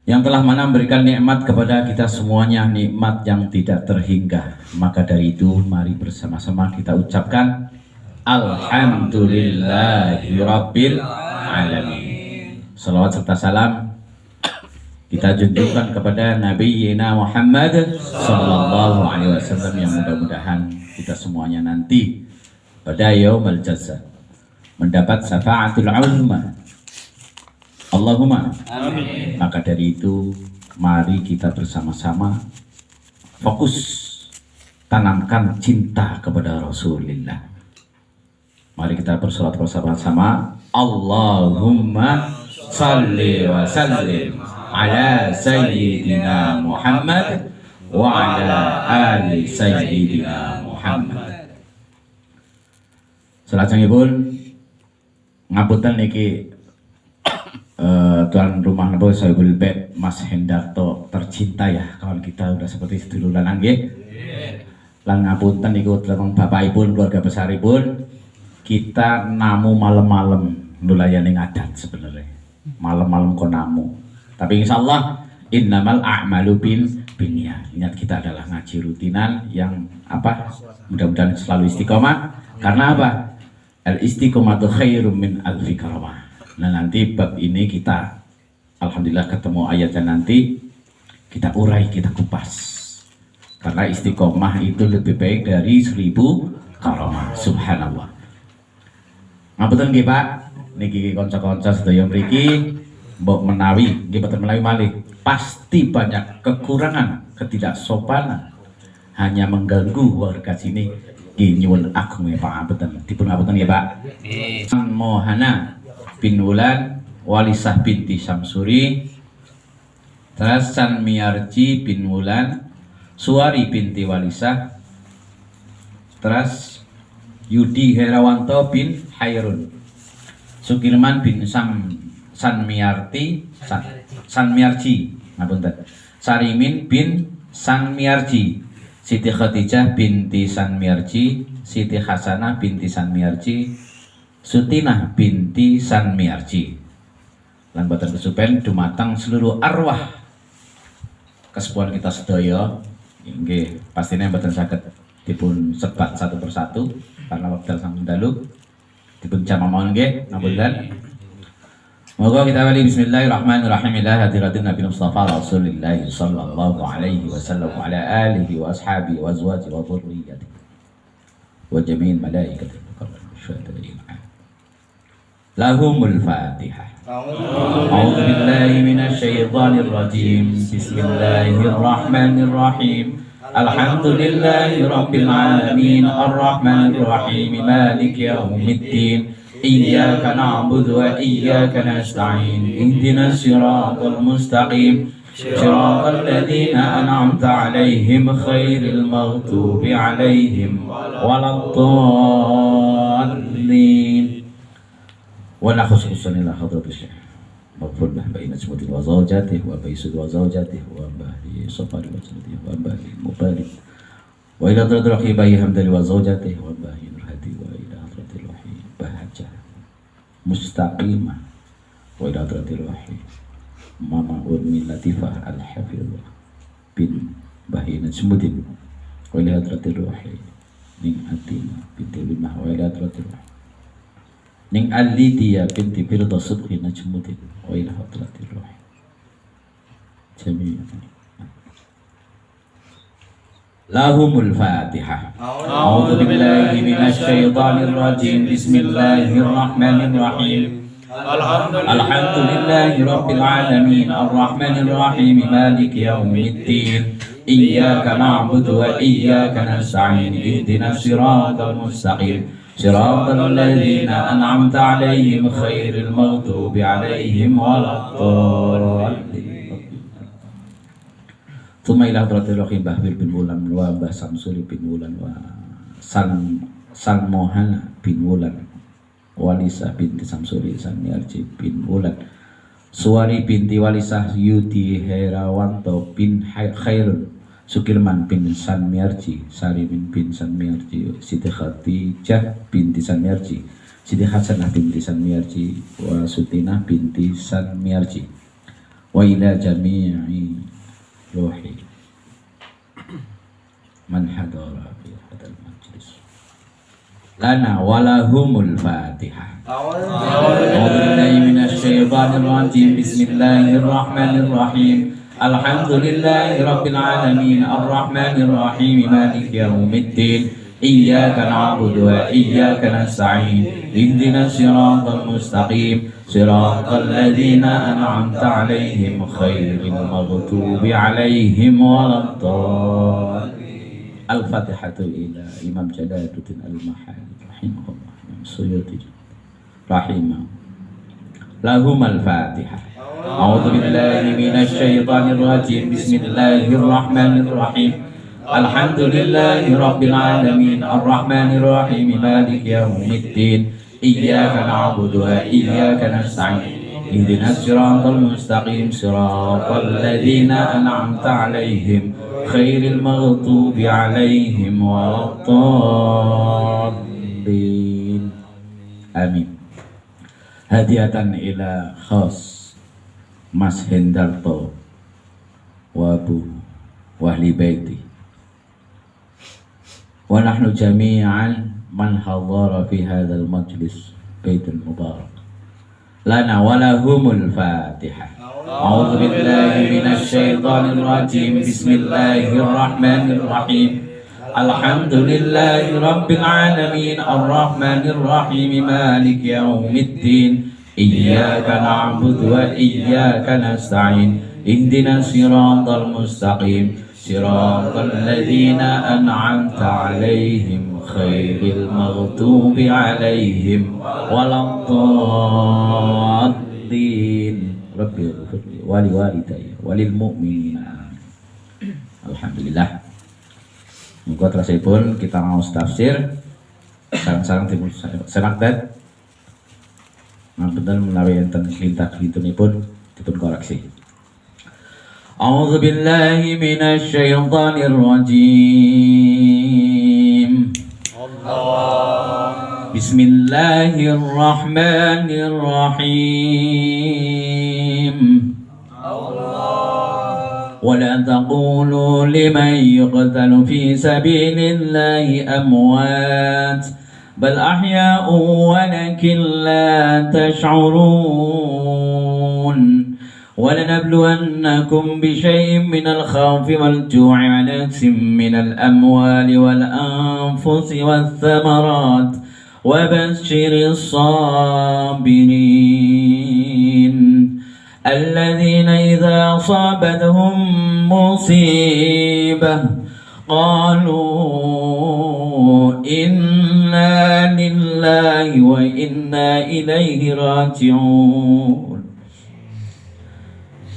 yang telah memberikan nikmat kepada kita semuanya, nikmat yang tidak terhingga. Maka dari itu mari bersama-sama kita ucapkan Alhamdulillahirabbil alamin. Salawat serta salam kita junjungkan kepada Nabi Muhammad sallallahu alaihi wasallam, yang mudah-mudahan kita semuanya nanti pada yaumul jazaa mendapat syafaatul uzma. Allahumma amin. Maka dari itu mari kita bersama-sama fokus tanamkan cinta kepada Rasulullah. Mari kita bersolat bersama-sama. Allahumma salli wa sallim ala sayyidina Muhammad wa ala ali sayyidina Muhammad. Salajengipun ngapunten niki tuan rumah napa Sohibul Bait Mas Hendarto tercinta ya, kawan kita udah seperti seduluran nggih. Lan ngapunten niku teng bapakipun, keluarga besaripun, kita namu malam-malam nulayani ngadat sebenarnya. Malam-malam kok namu. Tapi insyaallah innamal a'malu binniyat. Niat kita adalah ngaji rutinan yang apa? Mudah-mudahan selalu istiqomah. Karena apa? Al istiqomatu khairum min alfi karamah. Nah nanti bab ini kita alhamdulillah ketemu ayatnya, nanti kita urai, kita kupas. Karena istiqomah itu lebih baik dari 1000 karamah. Subhanallah. Ngapunten nggih Pak, niki kanca-kanca sedaya mriki mbok menawi nggih boten menawi malih, pasti banyak kekurangan, ketidaksopanan, hanya mengganggu warga sini. Nggih nyuwun agung ya Pak, ngapunten. Dipun ngapunten nggih Pak. Mohana bin Wulan, Walisah binti Syamsuri, terus San Miarji bin Wulan, Suwari binti Walisah, terus Yudi Herawanto bin Hairun, Sukirman bin San Miarji, ngapunten, Sarimin bin San Miarji, Siti Khadijah binti San Miarji, Siti Hasanah binti San Miarji, Sutinah binti San Miarji. Lan boten kesupen dumateng seluruh arwah kesepuhan kita sedaya. Nggih, pastinya boten saged dipun sebat satu persatu karena wekdal sampun dalu. Dipun jamamon nggih, ngapunten. Moga kita bali bismillahirrahmanirrahim ila hadiratin Nabi Mustafa Rasulullah sallallahu alaihi wasallam wa ala alihi wa ashabihi wa azwajihi wa dhurriyyatihi wa jami'il malaikati wa syuhada'i. Lahumul Fatihah. A'udzu billahi minasy syaithanir rajim. Bismillahirrahmanirrahim. Alhamdulillahi rabbil alamin arrahmanir rahim maliki yaumiddin. Iyyaka na'budu wa iyyaka nasta'in. Ihdinas siratal mustaqim. Siratal ladzina an'amta 'alaihim ghairil maghdubi 'alaihim waladdallin. Wala khususan ila hadratis syekh maghfur lah baina jumu'atin wa zawjatihi wa baisud wa zawjatihi wa bahi safari wa jannatihi wa bahi mubarak wa ila hadratil rahi bahi hamdali wa zawjatihi wa bahi nurhati wa ila hadratil rahi bahajah mustaqimah wa ila hadratil rahi mama urmi latifah al-hafidhah bin bahi najmuddin wa ila hadratil rahi ning atina binti limah wa ila hadratil rahi ning Alidia binti Firda Subhi Najmuddin wa ila hadratir ruh jami'an. Lahumul Fatihah. A'udzu billahi minasy syaithanir rajim. Bismillahirrahmanirrahim. Alhamdulillahi rabbil alamin arrahmanir rahim maliki yaumiddin. Iyyaka na'budu wa iyyaka nasta'in. Ihdinas siratal mustaqim. Siratal ladzina an'amta 'alaihim ghairil maghdubi 'alaihim waladdallin. Tsumma ila hadratil rahim Bahwil bin Wulan wa Mbah Samsuri bin Wulan wa San Mohana bin Wulan, Walisah binti Samsuri, San Miarji bin Wulan, Suwari binti Walisah, Yudi Herawanto bin Khairun, Sukirman bin San Miarji, Sarimin bin San Miarji, Siti Khadijah binti San Miarji, Siti Hasanah binti San Miarji, wa Sutinah binti San Miarji, wa ila jami'i ruhi man hadara fi hadal majlis lana walahumul fatihah. A'udzubillahi minasyaitonir rajim. Bismillahirrahmanirrahim. Alhamdulillahi rabbil alamin arrahmanir rahim maliki yaumiddin. Iyyaka na'budu wa iyyaka nasta'in. Ihdinas siratal mustaqim. Siratal ladzina an'amta 'alaihim ghairil maghdubi 'alaihim waladdallin. Al-Fatihatu ila Imam Jalaluddin Al-Mahali rahimahullah Suyuti rahimah lahum al-Fatihah. A'udzu billahi minasy syaithanir rajim. Bismillahirrahmanirrahim. Alhamdulillahi rabbil alamin arrahmanir rahim maliki yaumiddin. Iyyaka na'budu wa iyyaka nasta'in. Ihdinas siratal mustaqim siratal ladzina an'amta 'alaihim ghairil maghdubi 'alaihim waladdallin. Amin. Hadiatan ila khas Mas Hendarto wa Abu Wahli Baiti wa nahnu jami'an man hadara fi hadzal majlis baitul mubarak lana walahumul fatihah. A'udzu billahi minasy syaithanir rajim. Bismillahirrahmanirrahim. Alhamdulillahi rabbil alamin arrahmanir rahim maliki yaumiddin. Iyyaka na'budu wa iyyaka nasta'in. Ihdinas siratal mustaqim. Siratal ladzina an'amta 'alaihim ghairil maghdubi 'alaihim waladdallin. Rabbil ighfirli wa liwalidayya walil mu'minina. Alhamdulillah. Muga terasipun kita mau tafsir sareng-sareng dipun senakdat. Ngapunten menawi enten klintah-klintunipun dipun koreksi. A'udzu billahi minasy syaithanir rajim. Allah. Bismillahirrahmanirrahim. Allah. Wa la taqulu liman yuqtalu fi sabilillahi amwat bal ahya'u walakin la tash'urun. ولنبلونكم بشيء من الخوف والجوع ونقص من الأموال والأنفس والثمرات وبشر الصابرين الذين إذا أصابتهم مصيبة قالوا إنا لله وإنا إليه راجعون.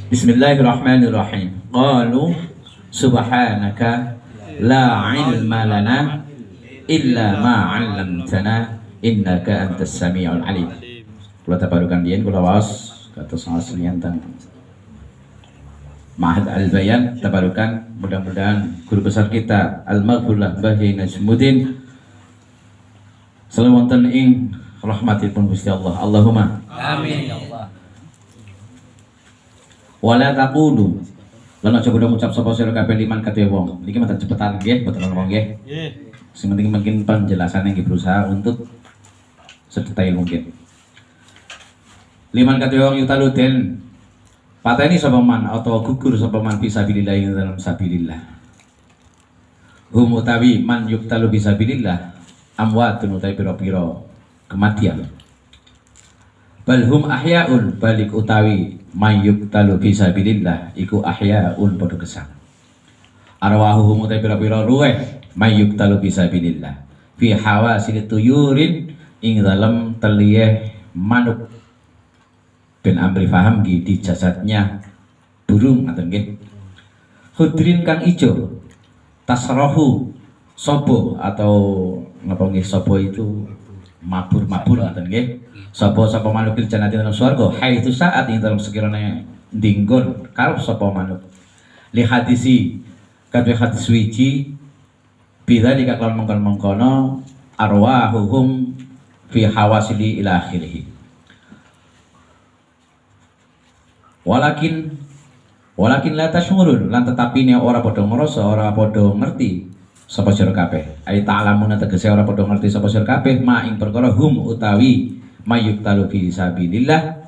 Bismillahirrahmanirrahim. Qalu subhanaka la ilma lana illa ma 'allamtana innaka antas samiul alim. Kula tabarukan diin kula waos kados aslian teng Ma'had Al-Bayan tabarukan, mudah-mudahan guru besar kita Al-Maghfurlah Bahi Najmuddin selalu wonten ing rahmatipun Gusti Allah. Allahumma amin ya Allah. Wala taqulu lan aja kudu ngucap sapa sira kabeh liman kadhe wong. Niki mboten cepetan nggih, mboten ngomong nggih. Nggih. Sing penting mungkin penjelasannya nggih berusaha untuk sedetail mungkin. Liman kadhe wong yutaluden pateni sapa man atau gugur sapa man fisabilillah ing dalam sabilillah. Hum utawi man yuktalu fisabilillah amwatun utawi pira-pira kematian. Bal hum ahya'un balik utawi mayyuk talu fisabilillah iku ahya'un padha gesang. Arwahuhum utawi pira-pira ruweh mayyuk talu fisabilillah fi hawasil tuyurin ing dalem teliyeh manuk. Ben amri faham di jasadnya burung ngoten nggih. Khudrin kang ijo tasrahu sobo atau napa nggih sobo itu mabur-mabur ngoten nggih. Sapa manuk jannati dalam swarga haitsu saat ing dalam sekiranya dinggon karep sapa manuk li hadisi kadhe hadis wiji bila dikaklan mengkono arwahuhum fi hawasili ila akhirih. Walakin Walakin la tashurun lan tetapi ne ora padha ngrasa, ora padha ngerti sapa sira kabeh. Ai ta'lamuna tegese ora padha ngerti sapa sira kabeh ma ing perkara hum utawi mayuk talu fi sabilillah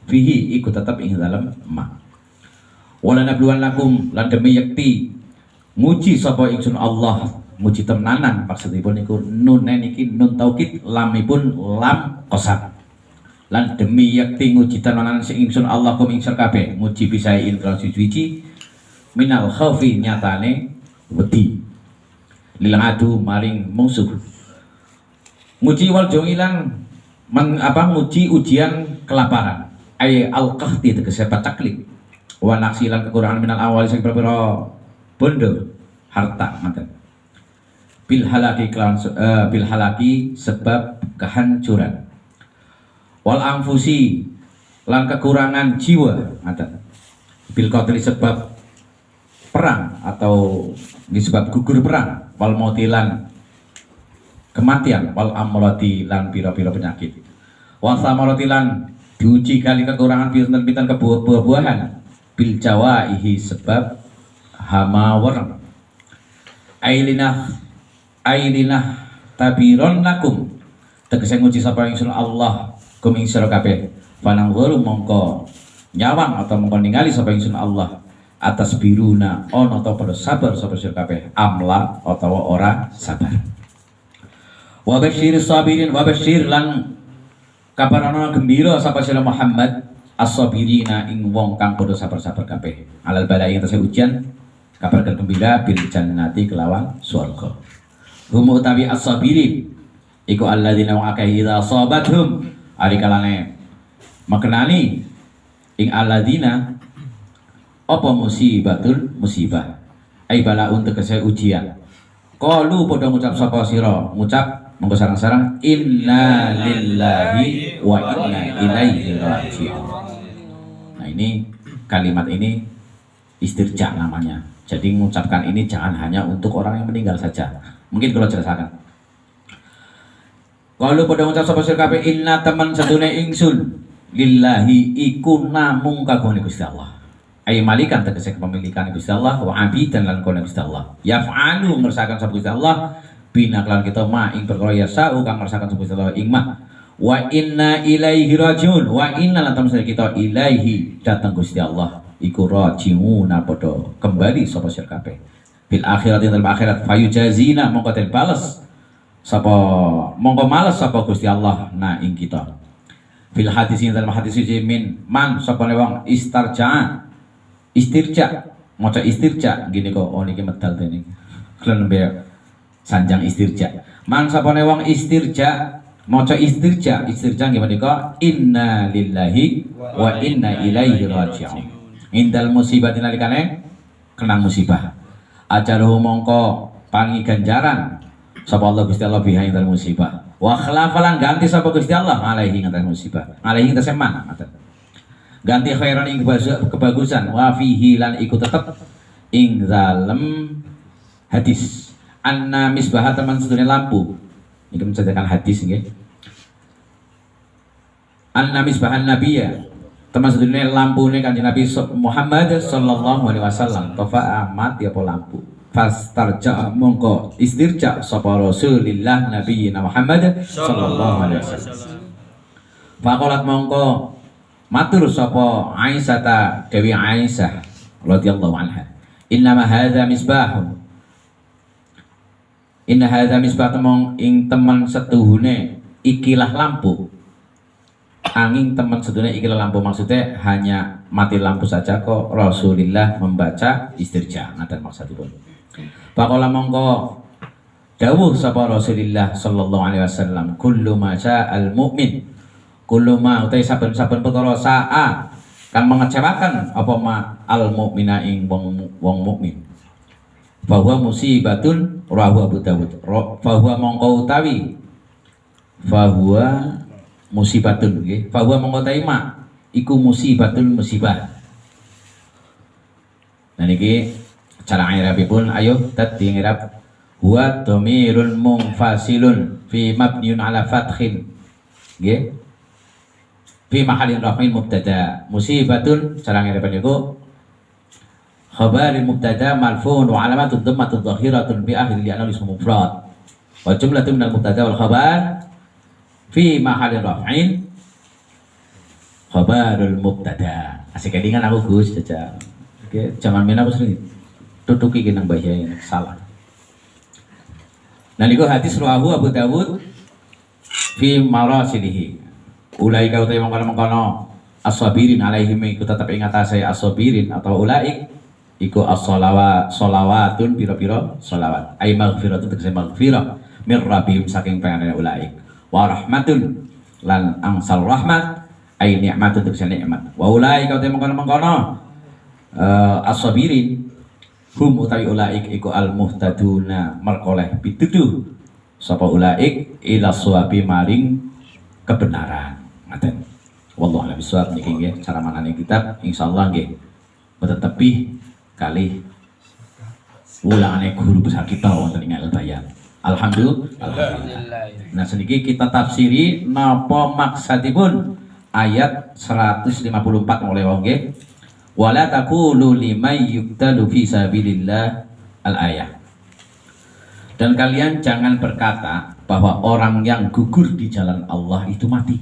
fihi iku tetep ing dalem ma. Wala nabluwan lakum lan demi yakti nguji sapa ingsun Allah, nguji temenanan maksudipun niku nun niki nun taukid, lamipun lam qasam. Lan demi yakti nguji temenanan sing ingsun Allah kum ing kabeh, nguji bisain kelawan suci minal khaufi nyatane wedi lil adu maring musuh. Nguji wal jongilan nguji ujian kelaparan. Ay al-qahti tegese pacaklik. Wa naksilan kekurangan minal awal sing pira-pira bondo harta ngoten. Bil halaki sebab kehancuran. Wal anfusi lan kekurangan jiwa ngoten. Bil qatli sebab perang atau disebab gugur perang. Wal mautilan kematian. Wal amrati lan pira-pira penyakit. Wa samaratilan diuji kali kekurangan pinten-pinten kebuah-buahan. Bil jawaihi sebab hama warang. Ailinah tabiron lakum tegese nguji sapa ingsun Allah kum ing sira kabeh. Panang guru mongko nyawang atau mongko ningali sapa ingsun Allah atas biruna ono to pada sabar sapa sira kabeh amla utawa ora sabar. Wa basyir sabirin wa basyir lan kabarana gembira sapa sira Muhammad as-sabirina ing wong kang padha sabar-sabar kabeh alal balai ing tasih ujian kabar gembira bil jannati kelawan swarga. Hum utawi as-sabirin iku alladzina wa akeh idza sabathum ari kalane makenani ing alladzina apa musibatul musibah ai balaun tegese ujian. Qalu padha ngucap sapa sira ngucap monggo sareng-sareng inna lillahi wa inna ilaihi raji'un. Nah ini kalimat ini istirja namanya. Jadi mengucapkan ini jangan hanya untuk orang yang meninggal saja. Mungkin kalau jelaskan. Kalau pada ngucap sapa sira kabeh inna teman sedune ingsun lillahi iku namung kagungane Gusti Allah. Ai malikan tegese kepemilikan Gusti Allah wa abidan lan kono Gusti Allah. Yaf'alu ngersakaken sapa Gusti Allah bina kelan kita ma ing perkara yasau kang ngersakaken sapa Gusti Allah ing ma. Wa inna ilaihi rajiun wa inna lan tamsa kita ilaihi datang Gusti Allah iku rajiuna padha kembali sapa sira kabeh bil akhirat ing dalem akhirat fayujazina mongko den bales sapa mongko males sapa Gusti Allah na ing kita fil hadis ing dalem hadis min man sapa wong istirja maca istirja gini kok oh niki medal tene klen be sanjang istirja man sapa wong istirja maca istirja nggih menika inna lillahi wa inna ilaihi raji'un. Indal musibah nalikane kenang musibah ajaruhu mongko pangi ganjaran sapa Allah Gusti Allah biha indal musibah wa khalafalan ganti sapa Gusti Allah alaihi ngatas musibah alaihi taseman ganti khairan ing kebagusan wa fihi lan iku tetep ing dalem hadis anna misbah teman sedune lampu iki menceritakan hadis nggih anna misbahan nabiyya teman sedune lampune Kanjeng Nabi Muhammad sallallahu alaihi wasallam tafa amat ya po lampu fastarja mongko istirja sapa Rasulillah nabiyina Muhammad sallallahu alaihi wasallam faqalat mongko matur sapa Aisyah Dewi Aisyah radhiyallahu anha inna hadza misbahun inna hadza misbah temong ing teman setuhune ikilah lampu angin teman sedune ikilah lampu maksudnya hanya mati lampu saja kok Rasulullah membaca istirja ngaten maksudipun. Pakola mongko dawuh sapa Rasulullah sallallahu alaihi wasallam kullu ma al mukmin kullu ma utai saben-saben perkara saa kang mengecewakan apa ma al mukmina ing wong mukmin. Bahwa musibatun rahu Abu Dawud bahwa mongko utawi bahwa musibatun nggih fa huwa mongko taima iku musibatun musibah. Nah niki cara ngirabipun ayo tadi ngirab huwa dhamirun munfasilun fi mabniun ala fathin nggih fi mahallin raf'in mubtada musibatun cara ngirabipun niku khabaril mubtada marfu'un wa alamatun dhammatun dhahiratun bi akhir li annahu ismu mufrad wa jumlatun minal mubtada wal khabar fi mahalli raf'in khabarul mubtada. Asik kedingan aku Gus jajal. Oke, zaman mina aku sering tutuki nang bahasa salah. Nah niku hadis rawahu Abu Dawud fi marasilihi. Ulaika utai mengkono as-sabirin alaihim iku tetep ing atase as-sabirin atau ulaik iku as-shalawatun pira-pira shalawat. Ai maghfiratun tegese maghfirah mir rabbihim saking pengane ulaik. Wa rahmatun lan angsal rahmat ai nikmatun tegese nikmat. Wa ulaika utai mengkono as-sabirin hum utawi ulaik iku al-muhtaduna merkoleh pituduh sapa ulaik ila suwabi maring kebenaran. Ngaten. Wallahu a'lam bishawab niki nggih cara manane kitab insyaallah nggih mboten tepih kali ulangane guru besar kita wonten ing Al-Bayan. Alhamdulillah. Nah seniki kita tafsiri napa maksadipun ayat 154 mulai wong nggih. Wala taqulu liman yuqtalu fi sabilillah al-ayah. Dan kalian jangan berkata bahwa orang yang gugur di jalan Allah itu mati.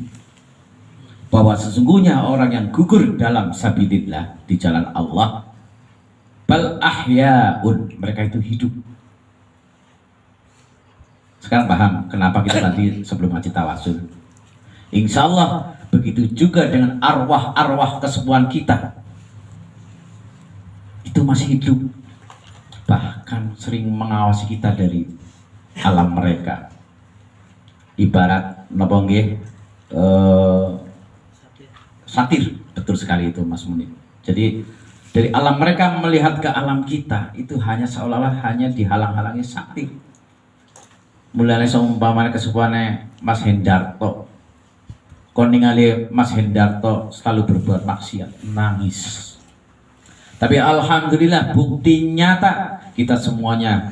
Bahwa sesungguhnya orang yang gugur dalam sabilillah di jalan Allah bal ahyaun, mereka itu hidup. Sekarang paham kenapa kita tadi sebelum ngaji tawasul. Insya Allah begitu juga dengan arwah-arwah kesembuhan kita. Itu masih hidup, bahkan sering mengawasi kita dari alam mereka. Ibarat napa nggih satir, betul sekali itu Mas Munir. Jadi dari alam mereka melihat ke alam kita itu hanya seolah-olah hanya dihalang-halangi satir. Mulane seumpamane kesubuhane Mas Hendarto, kon ningali Mas Hendarto selalu berbuat maksiat, nangis. Tapi alhamdulillah bukti nyata kita semuanya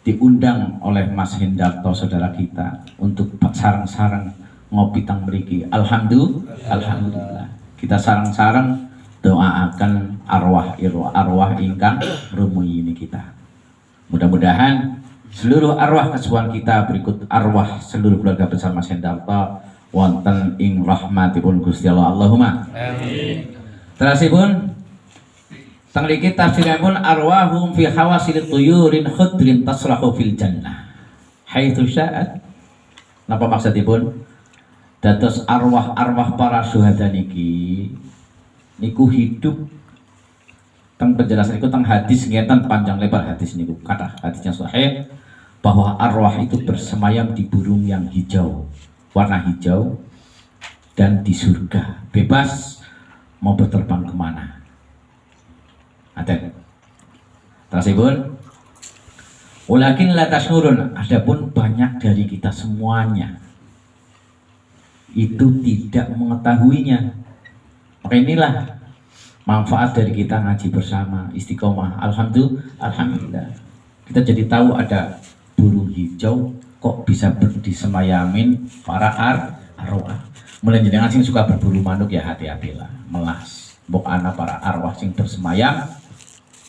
diundang oleh Mas Hendarto saudara kita untuk sarang-sarang ngopi tang mriki. Alhamdulillah. Kita sarang-sarang doakan arwah ingkang rumuyini kita. Mudah-mudahan seluruh arwah kesuwan kita berikut arwah seluruh keluarga besar Mas Hendarto wonten ing rahmatipun Gusti Allah. Allahumma amin. Terasipun tangriki tafsiripun arwahum fi hawasil tuyurin khudrin tasrahu fil jannah haitsu sya'at. Napa maksudipun? Dados arwah-arwah para syuhada niki niku hidup. Teng penjelasan niku teng hadis ngeten panjang lebar hadis niku. Kata hadisnya sahih bahwa arwah itu bersemayam di burung yang hijau, warna hijau, dan di surga bebas mau berterbang kemana. Aten. Terasipun walakin la tasnurun, adapun banyak dari kita semuanya itu tidak mengetahuinya. Maka inilah manfaat dari kita ngaji bersama istiqomah. Alhamdulillah kita jadi tahu ada burung hijau kok bisa disemayamin para arwah. Mulai jenengan sing suka berburu manuk ya hati-hatilah, melas mbok ana para arwah sing bersemayam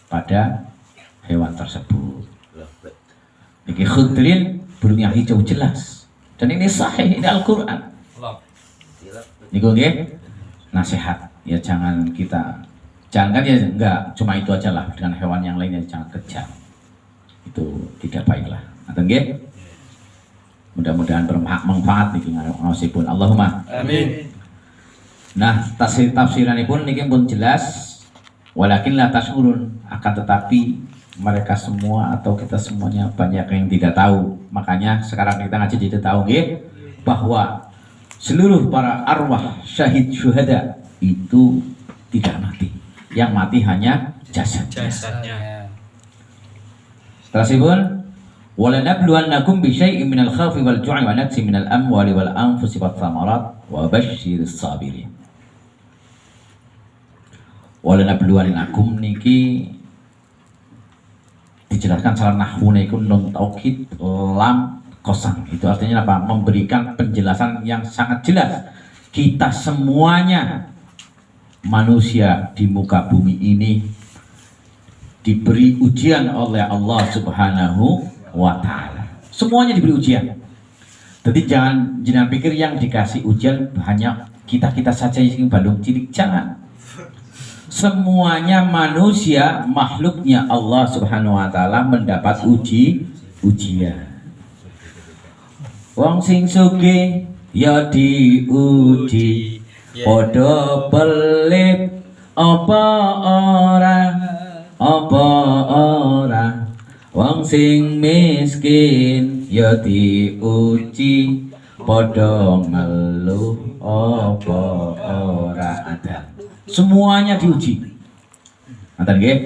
pada hewan tersebut. Niki khudrin, burung yang hijau jelas. Dan ini sahih, ini Al-Qur'an. Niku nggih nasihat. Ya jangan kan ya enggak cuma itu aja lah, dengan hewan yang lainnya jangan kejam. Itu tidak baiklah. Ngoten nggih. Mudah-mudahan bermanfaat niki ngaosipun. Allahumma amin. Nah, tafsiranipun niki pun jelas. Walakin la tasyurun, akan tetapi mereka semua atau kita semuanya banyak yang tidak tahu. Makanya sekarang kita ngaji tidak tahu nggih bahwa seluruh para arwah syahid syuhada itu tidak mati. Yang mati hanya jasadnya. Terusipun walanabluwannakum bisyai'in minal khawfi wal ju'i wa naqsin minal amwali wal anfusi wat thamarat wa basyyiris sabirin. Walanabluwannakum niki dijelaskan secara nahwune iku nun taukid lam kosong. Itu artinya apa? Memberikan penjelasan yang sangat jelas. Kita semuanya manusia di muka bumi ini diberi ujian oleh Allah Subhanahu wa taala. Semuanya diberi ujian. Jadi jangan pikir yang dikasih ujian hanya kita saja yang balung cilik, jangan. Semuanya manusia, makhluknya Allah Subhanahu wa taala mendapat ujian. Wong sing sugih ya diuji, padha pelit apa ora. Wong sing miskin ya diuji, padha ngeluh apa ora ada. Semuanya diuji. Nanti nggih?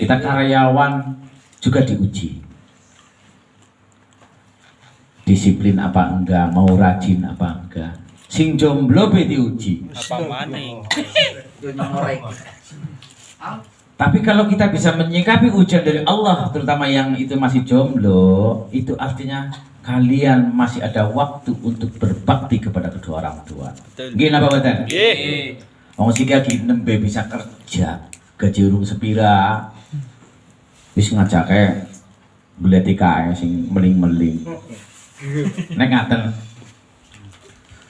Kita karyawan juga diuji. Disiplin apa enggak, mau rajin apa enggak. Sing jomblo be diuji. Apa maning? Tapi kalau kita bisa menyikapi ujian dari Allah, terutama yang itu masih jomblo, itu artinya kalian masih ada waktu untuk berbakti kepada kedua orang tua. Nggih napa mboten? Nggih. Wong sing lagi nembe bisa kerja, gaji urung sepira. Wis ngajake gleti kae sing meling-meling. Nek ngaten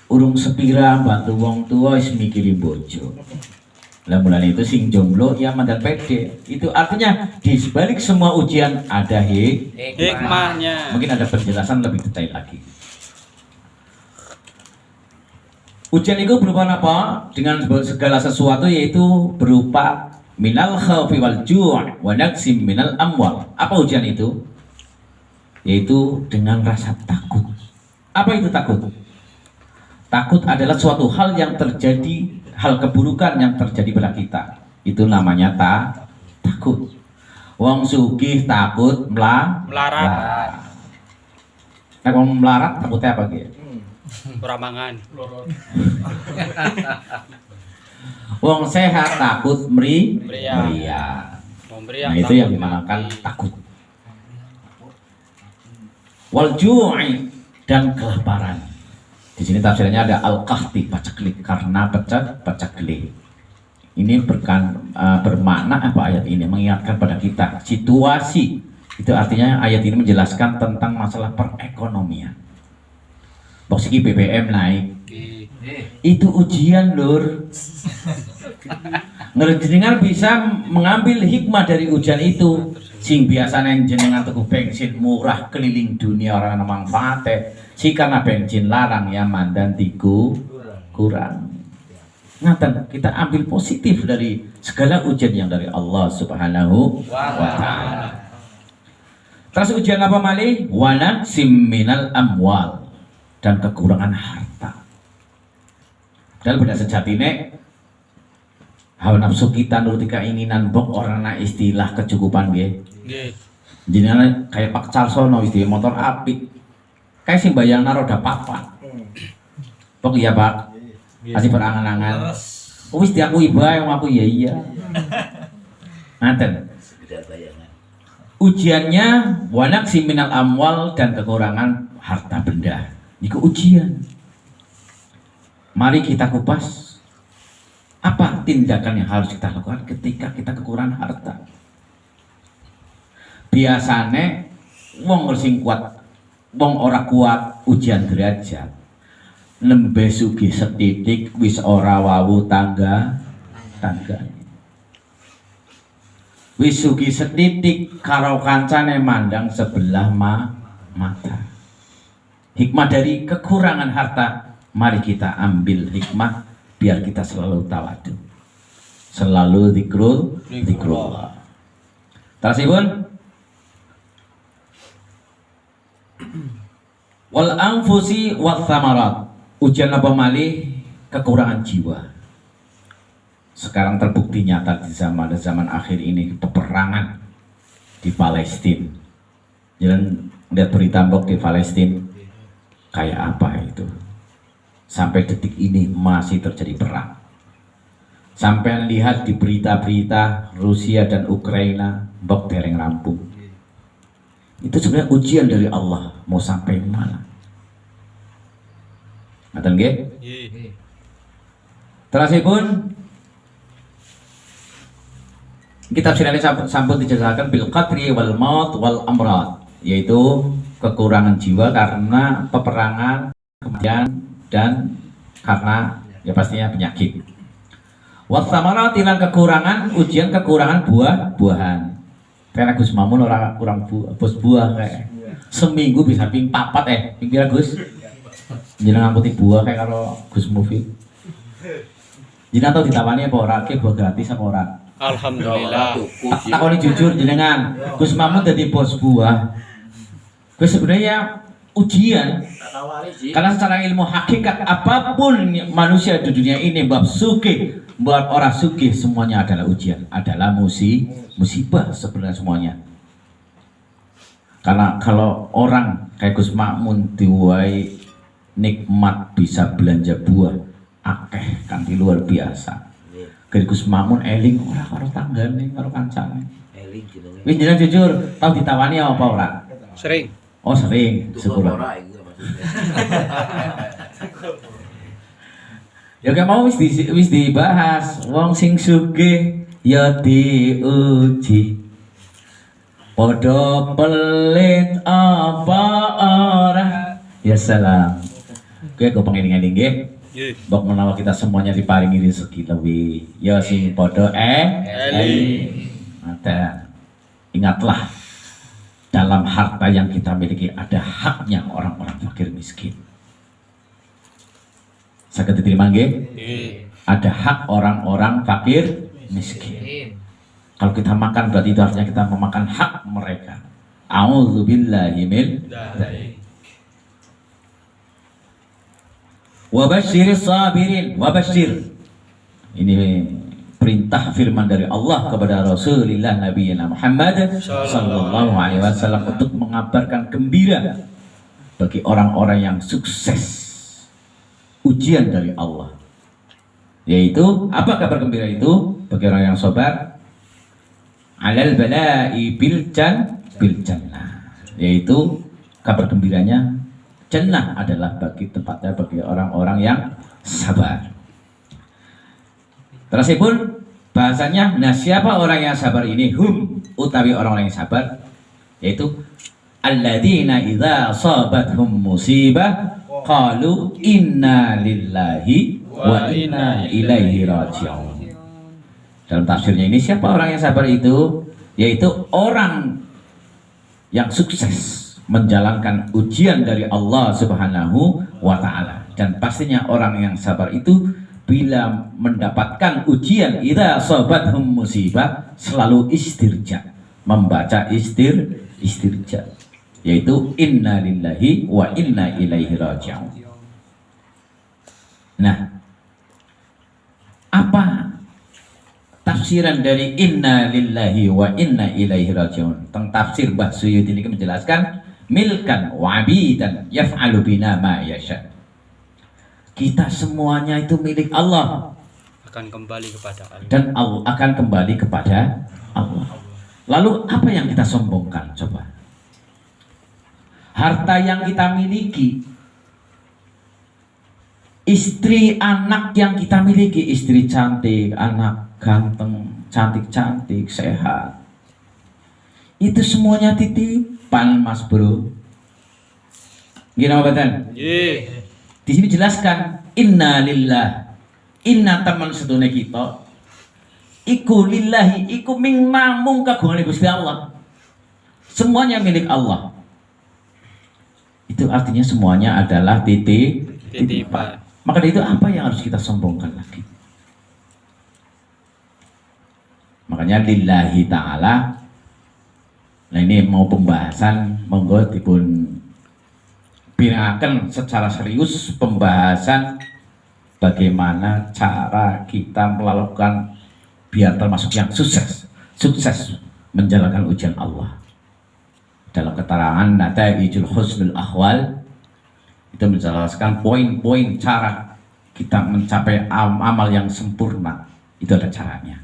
urung sepira bantu wong tua wis mikiri bojo. Lah mulane itu sing jomblo ya mandal pede. Itu artinya di sebalik semua ujian ada Hikmahnya. Mungkin ada penjelasan lebih detail lagi. Ujian itu berupa apa? Dengan segala sesuatu, yaitu berupa minal khawfi wal ju' wa naqsim minal amwal. Apa ujian itu? Yaitu dengan rasa takut. Apa itu takut? Takut adalah suatu hal yang terjadi, hal keburukan yang terjadi pada kita. Itu namanya takut. Wong sugih takut melarat. Nah, wong melarat takutnya apa gitu? Peramangan. Wong sehat takut Meriah. Nah itu yang dinamakan takut. Wal ju'i, dan kelaparan. Di sini tafsirnya ada al-qahti, paceklik, karena paceklik. Ini bermakna apa ayat ini? Mengingatkan pada kita situasi. Itu artinya ayat ini menjelaskan tentang masalah perekonomian. Posisi BBM naik, itu ujian lur. Ngerjenengan bisa mengambil hikmah dari ujian itu. Sing biasanya jenengan tuku bensin murah keliling dunia orang manfaate, si karena bensin larang ya mandan tiku kurang. Ngaten, kita ambil positif dari segala ujian yang dari Allah Subhanahu wa taala. Terus ujian apa malih? Wana simminal amwal, dan kekurangan harta. Dalam pada sejatinya hawa nafsu kita nuruti keinginan bok orang na istilah kecukupan nggih. Nggih. Jenengan kayak Pak Calsono istilah motor apik. Kayak sing bayangna roda papat. Bok iya Pak. Masih berangan-angan. Wis diakui bae wong aku iya. Ngaten. Ujiannya wanak siminal amwal, dan kekurangan harta benda. Itu ujian. Mari kita kupas apa tindakan yang harus kita lakukan ketika kita kekurangan harta. Biasanya wong sing kuat, wong ora kuat ujian derajat. Nembe sugih setitik wis ora wawu tangga. Wis sugih setitik karo kancane mandang sebelah mata. Hikmah dari kekurangan harta, mari kita ambil hikmah biar kita selalu tawadu, selalu zikrullah. Tasibun wal anfusi wat thamarat. Ujian apa malih? Kekurangan jiwa. Sekarang terbukti nyata di zaman akhir ini, peperangan di Palestina. Jangan lihat berita mbok di Palestina kayak apa itu. Sampai detik ini masih terjadi perang. Sampai lihat di berita-berita Rusia dan Ukraina mbok dereng rampung. Itu sebenarnya ujian dari Allah, mau sampai mana? Ngaten nggih? Terasipun Kitab Sirani sampun dijelaskan bil qadri wal maut wal amrad, yaitu kekurangan jiwa karena peperangan, kematian, dan karena ya pastinya penyakit. Wasamarat dengan kekurangan ujian, kekurangan buah-buahan. Karena Gus Mamun orang kurang buah kayak seminggu bisa ping papat ping pira Gus. Jenengan putih buah kayak kalau Gus Mufid. Jenengan tahu ditawani apa ora ke buah gratis apa ora? Alhamdulillah. Takoni jujur jenengan, Gus Mamun jadi bos buah. Gus sebenarnya ujian. Karena secara ilmu hakikat apapun manusia di dunia ini bab sugih, buat orang sugih semuanya adalah ujian, adalah musibah sebenarnya semuanya. Karena kalau orang kayak Gus Mamun diwai nikmat bisa belanja buah akeh kanthi luar biasa. Kayak Gus Mamun eling ora karo tanggane, karo kancane. Eling jenenge. Wis jenengan jujur, tau ditawani apa ora? Sering. Oh sering, syukur. Ya gak mau wis dibahas. Wong sing sugih ya diuji. Padha pelit apa ora? Ya salam. Kowe kok pengen-pengen nggih. Nggih. Mbok menawa kita semuanya diparingi rezeki lebih. Ya sing padha Ada. Ingatlah, dalam harta yang kita miliki ada haknya orang-orang fakir miskin. Saged diterima nggih? Ada hak orang-orang fakir miskin. Kalau kita makan berarti itu artinya kita memakan hak mereka. A'udzubillahi min dzalik. Wabashiris sabirin, wabashir. Ini perintah firman dari Allah kepada Rasulullah Nabi Muhammad sallallahu alaihi wasallam untuk mengabarkan gembira bagi orang-orang yang sukses ujian dari Allah. Yaitu apa kabar gembira itu bagi orang yang sabar? Alal bala'i bil jannah. Yaitu kabar gembiranya jannah adalah bagi tempatnya bagi orang-orang yang sabar. Terus pun bahasanya, nah siapa orang yang sabar ini? Utawi orang-orang yang sabar, yaitu alladzina idza asabathum musibah qalu inna lillahi wa inna ilaihi raji'un. Dalam tafsirnya ini siapa orang yang sabar itu? Yaitu orang yang sukses menjalankan ujian dari Allah Subhanahu wa taala. Dan pastinya orang yang sabar itu bila mendapatkan ujian idza asabathum musibah selalu istirja, membaca istirja, yaitu inna lillahi wa inna ilaihi raji'un. Nah, apa tafsiran dari inna lillahi wa inna ilaihi raji'un? Teng tafsir Mbah Suyuti ini menjelaskan milkan wa abidan yaf'alu bina ma yasha. Kita semuanya itu milik Allah, Akan kembali kepada Allah. dan Allah akan kembali kepada Allah. Lalu apa yang kita sombongkan? Coba. Harta yang kita miliki, istri, anak yang kita miliki, istri cantik, anak ganteng, cantik-cantik, sehat, itu semuanya titipan, Mas Bro. Gimana Badan? Di sini jelaskan inna lillah, inna teman sedune kita iku lillahi, iku ming namung kagungane Gusti Allah, semuanya milik Allah. Itu artinya semuanya adalah titipan. Maka dari itu apa yang harus kita sombongkan lagi? Makanya lillahi ta'ala. Nah ini mau pembahasan, monggo dipun piraken secara serius pembahasan bagaimana cara kita melakukan biar termasuk yang sukses menjalankan ujian Allah. Dalam keterangan Nataijul Husnul Ahwal itu menjelaskan poin-poin cara kita mencapai amal yang sempurna. Itu ada caranya.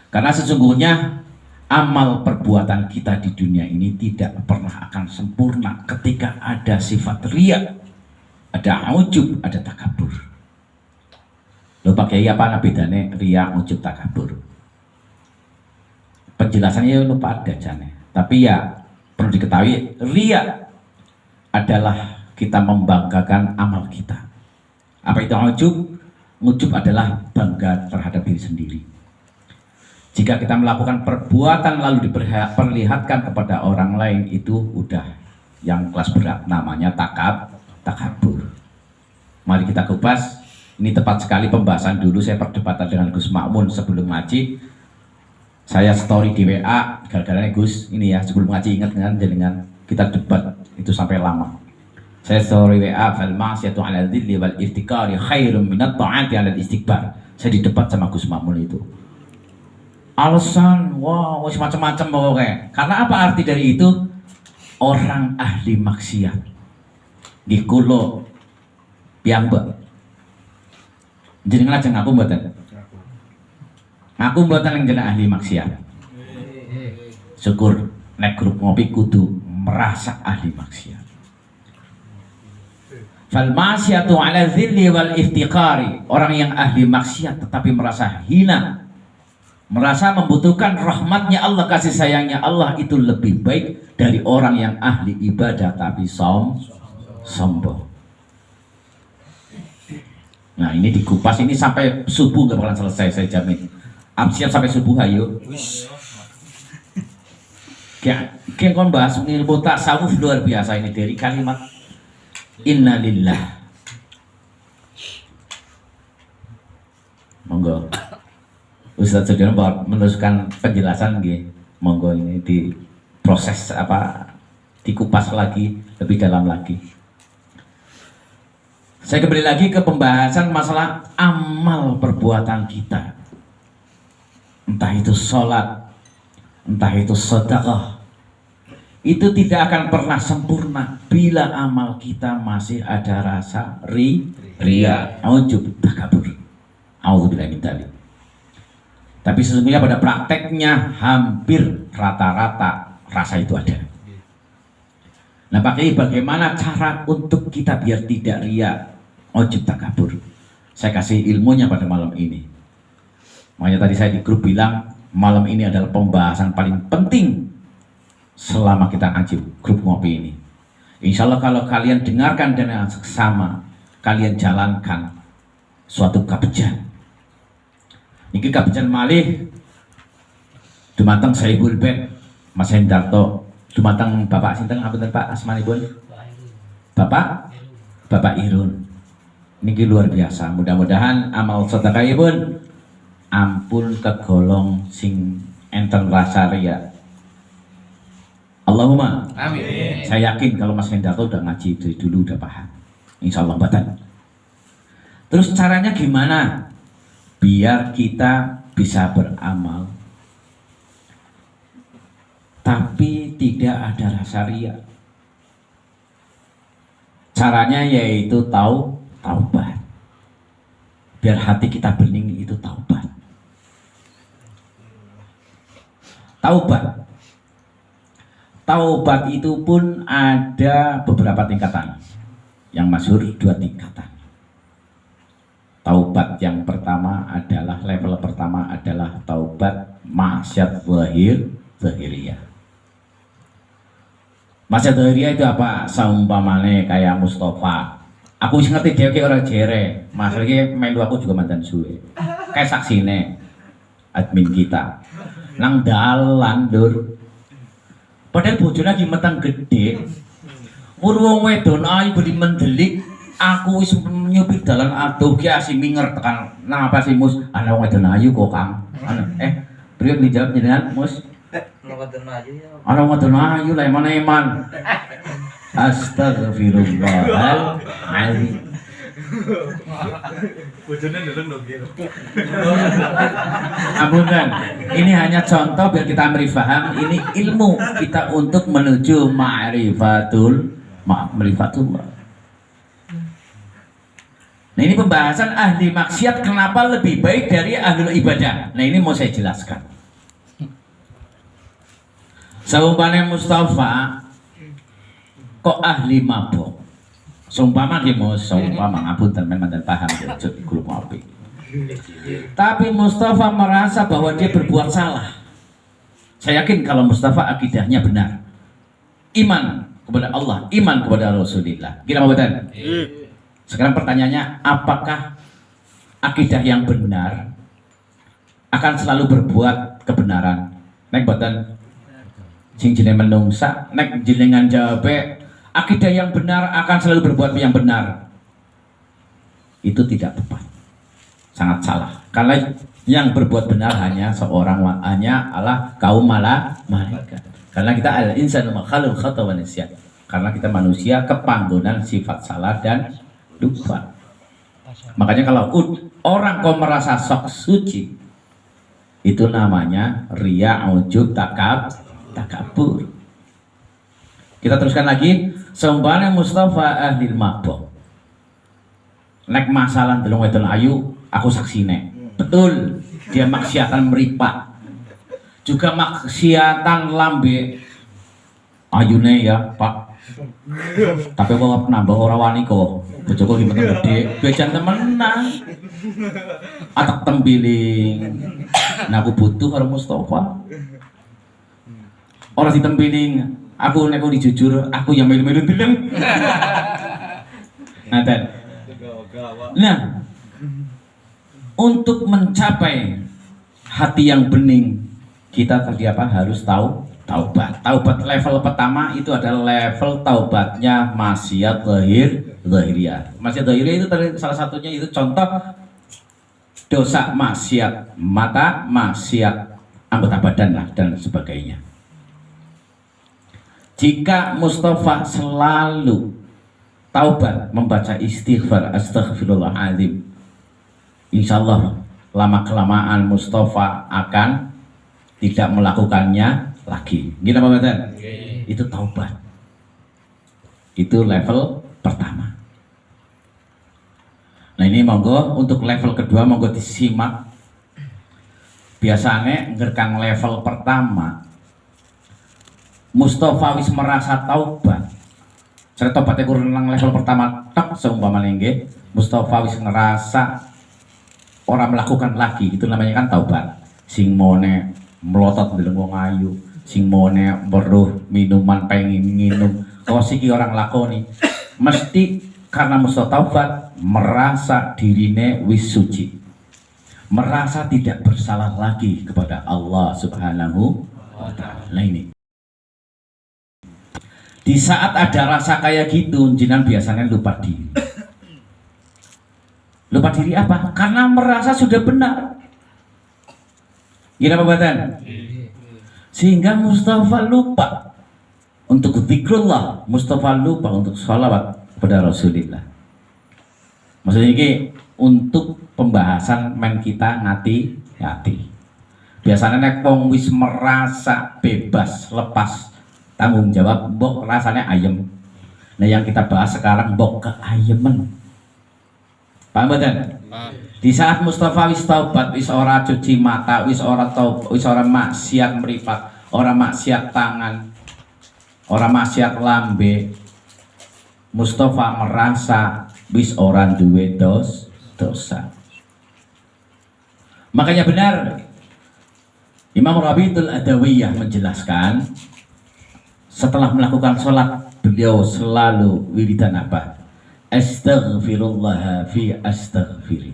Karena sesungguhnya amal perbuatan kita di dunia ini tidak pernah akan sempurna ketika ada sifat riya, ada ujub, ada takabur. Lo pakai apa bedanya riya, ujub, takabur? penjelasannya lupa ada jane. Tapi ya perlu diketahui, riya adalah kita membanggakan amal kita. Apa itu ujub? Ujub adalah bangga terhadap diri sendiri. Jika kita melakukan perbuatan lalu diperlihatkan kepada orang lain, itu udah yang kelas berat, namanya takabur. Mari kita kupas. Ini tepat sekali pembahasan dulu saya perdebatan dengan Gus Makmun sebelum ngaji. Saya story di WA gara-gara Gus ini ya, sebelum ngaji ingat kan dengan kita debat itu sampai lama. Saya story WA fal ma'siyatu 'ala dzilli wal iftikari khairum minat ta'ati 'ala istikbar. Saya didebat sama Gus Makmun itu. Alasan wah macam-macam pokoknya. Karena apa arti dari itu? Orang ahli maksiat. Nggih kula piyambak. Jenengan aja ngaku mboten? Aku mboten yang jeneng ahli maksiat. Syukur nek grup ngopi kudu merasa ahli maksiat. Fal maksiatu 'ala dzilli wal iftiqari. Orang yang ahli maksiat tetapi merasa hina, merasa membutuhkan rahmatnya Allah, kasih sayangnya Allah, itu lebih baik dari orang yang ahli ibadah tapi sombong. Nah ini dikupas ini sampai subuh nggak bakalan selesai, saya jamin. Siap sampai subuh ayo. Kayak kon bahas ilmu tasawuf luar biasa ini dari kalimat innalillah. Monggo Ustaz Sudirman meneruskan penjelasan nggih. Monggo ini di proses apa dikupas lagi lebih dalam lagi. Saya kembali lagi ke pembahasan masalah amal perbuatan kita. Entah itu sholat, entah itu sedekah, itu tidak akan pernah sempurna bila amal kita masih ada rasa riya, ujub, takabur. Auzubillahi min dzalik. Tapi sesungguhnya pada prakteknya hampir rata-rata rasa itu ada. Nah, bagaimana cara untuk kita biar tidak riya, ujub, takabur? Saya kasih ilmunya pada malam ini. Makanya tadi saya di grup bilang malam ini adalah pembahasan paling penting selama kita ngaji grup ngopi ini. Insya Allah kalau kalian dengarkan dengan seksama, kalian jalankan suatu kabejan. Ini kabejan malih dumateng Saibul Bet Mas Hendarto, dumateng Bapak sinten ngapunten Pak asmanipun? Bapak Irun. Niki luar biasa. Mudah-mudahan amal sedekahipun ampun kegolong sing enten rasa riya. Allahumma amin. Saya yakin kalau Mas Hendarto udah ngaji dari dulu udah paham. Insya Allah batan. Terus caranya gimana? Biar kita bisa beramal tapi tidak ada rasa riya. Caranya yaitu taubat. Biar hati kita bening itu taubat. Taubat itu pun ada beberapa tingkatan. Yang masyhur 2 tingkatan. Taubat yang pertama adalah level pertama adalah taubat maksiat zahiriyah. Maksiat zahiriyah itu apa? Saumpamane kayak Mustafa. Aku ngerti dia kayak orang jere. Masalahnya melu aku juga mantan suwe. Kayak saksine admin kita. Nang dalan dur. Padahal bojone lagi metang gede. Wong wedon ayu beli mendelik. Aku wis nyupir dalan aduh ki asing minger tekan nang apa sih Mus? Ana wong wedon ayu kok Kang. Beliau dijawab jenengan Mus. Ana wong wedon ayu lah mana iman. Astagfirullahaladzim. Bojone ndeleng lho nggih. Ampunten, ini hanya contoh biar kita paham. Ini ilmu kita untuk menuju ma'rifatullah. Nah ini pembahasan ahli maksiat kenapa lebih baik dari ahli ibadah. Nah ini mau saya jelaskan. Saumpamane Mustafa kok ahli mabok. Sumpama nggih Mus, sumpama ngapunten mantan paham cuk grup ngopi. Tapi Mustafa merasa bahwa dia berbuat salah. Saya yakin kalau Mustafa akidahnya benar. Iman kepada Allah, iman kepada Rasulullah. Gila betul? Sekarang pertanyaannya, apakah akidah yang benar akan selalu berbuat kebenaran? Nek boten sing jenenge menungsa, nek jenengan jawab akidah yang benar akan selalu berbuat yang benar. Itu tidak tepat. Sangat salah. Karena yang berbuat benar hanya seorang, hanya Allah kaum malaikat. Karena kita al-insanu makhluk khata wa nisyan. Karena kita manusia kepanggonan sifat salah dan lupa. Makanya kalau orang kau merasa sok suci, itu namanya riya, ujub, takabur. Kita teruskan lagi. Seumpama Mustafa ahlil mabok, nek masalah delong wedon ayu, aku saksine. Betul, dia maksiatan meripat, juga maksiatan lambe ayune ya Pak. Tapi kok nambah ora wani kok. Bojoku ki meteng gede, bejan temenan. Atak tembiling. Nah aku butuh karo Mustafa. Ora ditembiling, aku nek dijujur, aku yang melu-melu deleng. Nah, untuk mencapai hati yang bening, kita tadi apa? Harus tahu taubat. Taubat level pertama itu adalah level taubatnya maksiat zahiriyah. Maksiat zahiriyah itu salah satunya itu contoh dosa maksiat mata, maksiat anggota badan lah dan sebagainya. Jika Mustafa selalu taubat, membaca istighfar, astaghfirullahaladzim, insya Allah lama-kelamaan Mustafa akan tidak melakukannya lagi. Gila Pak Badan? Itu taubat. Itu level pertama. Nah ini monggo untuk level kedua monggo disimak. Biasanya ngerkang level pertama Mustafa wis merasa taubat. Saya tobatnya kurang level pertama tok seumpama nggih. Mustafa wis ngerasa orang melakukan lagi, itu namanya kan taubat. Sing mone melotot ndeleng wong ayu, sing mone weruh minuman pengen minum, kosiki orang lakoni. Mesti karena Mustafa taubat merasa dirine wis suci. Merasa tidak bersalah lagi kepada Allah Subhanahu wa taala. Nah ini. Di saat ada rasa kayak gitu, jinan biasanya lupa diri. Lupa diri apa? Karena merasa sudah benar. Gila Pak Batan? Sehingga Mustafa lupa untuk zikrullah, Mustafa lupa untuk sholawat kepada Rasulullah. Maksudnya ini untuk pembahasan men kita ngati-ngati. Biasanya nek wong wis merasa bebas, lepas tanggung jawab, mbok rasanya ayem. Nah yang kita bahas sekarang mbok keayemen. Paham betul? Di saat Mustafa wis taubat, wis ora cuci mata, wis ora maksiat meripat, ora maksiat tangan, ora maksiat lambe, Mustafa merasa wis ora duwe dosa. Makanya benar Imam Rabi'atul Adawiyah menjelaskan, setelah melakukan sholat beliau selalu wiridan apa? Astaghfirullah fi astaghfiri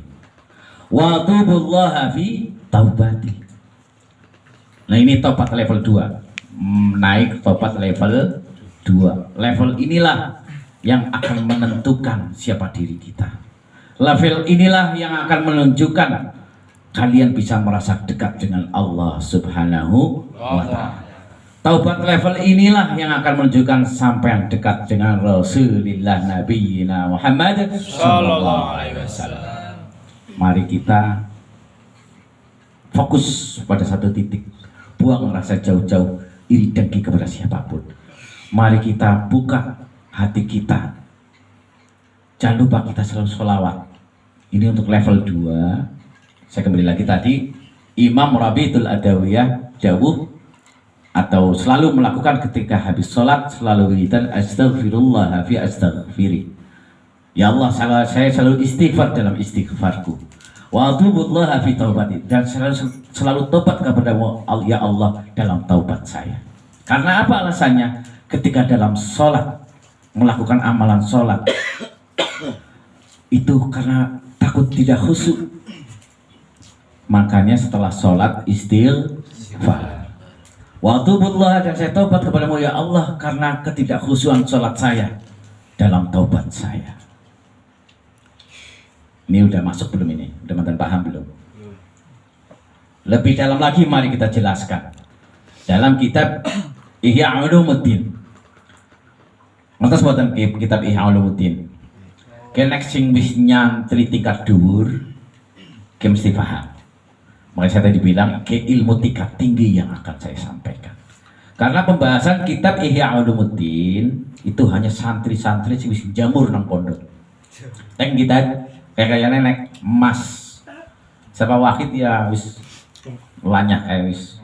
wa atubullaha fi taubati. Nah ini tobat level 2, naik tobat level 2. Level inilah yang akan menentukan siapa diri kita. Level inilah yang akan menunjukkan kalian bisa merasa dekat dengan Allah Subhanahu wa ta'ala. Taubat level inilah yang akan menunjukkan sampai dekat dengan Rasulullah Nabi Muhammad sallallahu alaihi wasallam. Mari kita fokus pada satu titik, buang rasa jauh-jauh iri dengki kepada siapapun. Mari kita buka hati kita. Jangan lupa kita selalu sholawat. Ini untuk level 2. Saya kembali lagi tadi, Imam Rabi'atul Adawiyah jauh atau selalu melakukan ketika habis sholat, selalu wiridan astaghfirullah fi astaghfiri. Ya Allah, saya selalu istighfar dalam istighfarku. Wa atubullaha fi taubati, dan selalu tobat kepada ya Allah dalam taubat saya. Karena apa alasannya? Ketika dalam sholat melakukan amalan sholat itu karena takut tidak khusyuk, makanya setelah sholat istighfar. Wa atubullaha, dan saya taubat kepadamu ya Allah karena ketidakkhusyuan sholat saya dalam taubat saya. Ini udah masuk belum ini? Udah mantan paham belum? Lebih dalam lagi mari kita jelaskan. Dalam kitab Ihya Ulumuddin. Ngertos boten kitab Ihya Ulumuddin. Kenek sing wis nyantri tingkat dhuwur, ke mesti paham. Makanya saya tadi bilang ke ilmu tingkat tinggi yang akan saya sampaikan. Karena pembahasan kitab Ihya Ulumuddin itu hanya santri-santri sing wis jamur nang pondok. Teng kita kayak nenek emas siapa wakit ya wis banyak wis.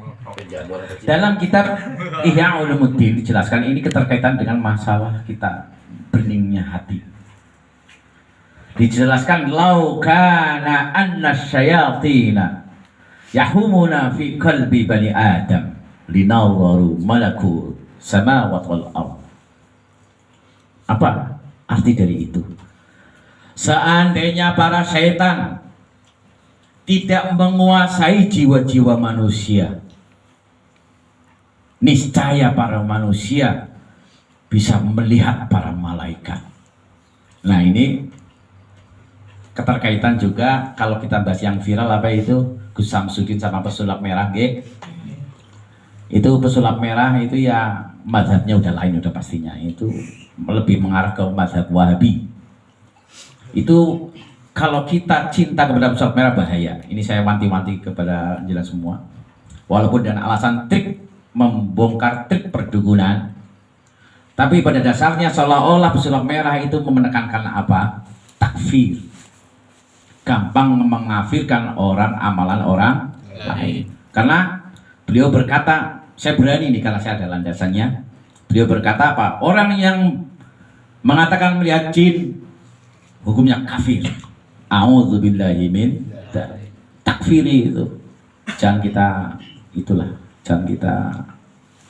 Dalam kitab Ihya Ulumuddin dijelaskan ini keterkaitan dengan masalah kita beningnya hati. Dijelaskan lau kana anna syayatina yahumuna fi qalbi bani adam linawwaru malakut samawat wal ardh. Apa arti dari itu? Seandainya para setan tidak menguasai jiwa-jiwa manusia, niscaya para manusia bisa melihat para malaikat. Nah ini keterkaitan juga kalau kita bahas yang viral apa itu Gus Samsudin sama pesulap merah, itu pesulap merah itu ya mazhabnya udah lain, udah pastinya itu lebih mengarah ke mazhab Wahabi. Itu kalau kita cinta kepada pesulap merah bahaya. Ini saya wanti-wanti kepada jelas semua. Walaupun dengan alasan trik membongkar trik perdukunan, tapi pada dasarnya seolah-olah pesulap merah itu menekankan apa? Takfir. Gampang mengafirkan orang amalan orang lain. Karena beliau berkata, saya berani nih karena saya ada landasannya. Beliau berkata apa? Orang yang mengatakan melihat jin hukumnya kafir. A'udzubillahi min takfiri itu. Jangan kita jangan kita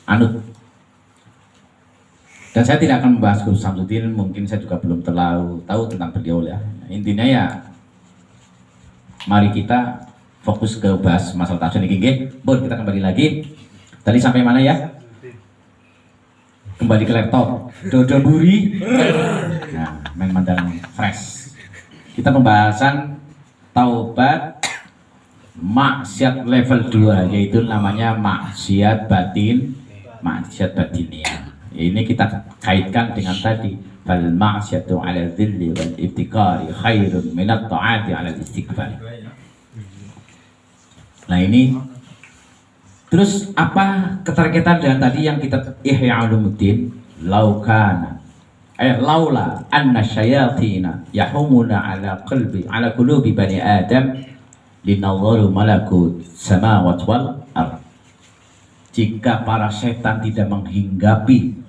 anut. Dan saya tidak akan membahas Gus Samsudin, mungkin saya juga belum terlalu tahu tentang beliau ya. Intinya ya mari kita fokus ke bahas masalah tafsir ini. Bon, kita kembali lagi. Tadi sampai mana ya? Kembali ke laptop. Dodo buri. Nah, main mandang fresh. Kita pembahasan taubat maksiat level 2, yaitu namanya maksiat batin, maksiat batiniah. Ini kita kaitkan dengan tadi fal maksiatu 'ala dzilli wal ibtikari khairun min at-ta'ati 'ala al-istighfar. Nah ini terus apa keterkaitan dengan tadi yang kita Ihya Ulumuddin? Laukana laula anna syayatina yahumuna ala qulubi bani adam linawwaru malakut samawat wal ardh. Jika para setan tidak menghinggapi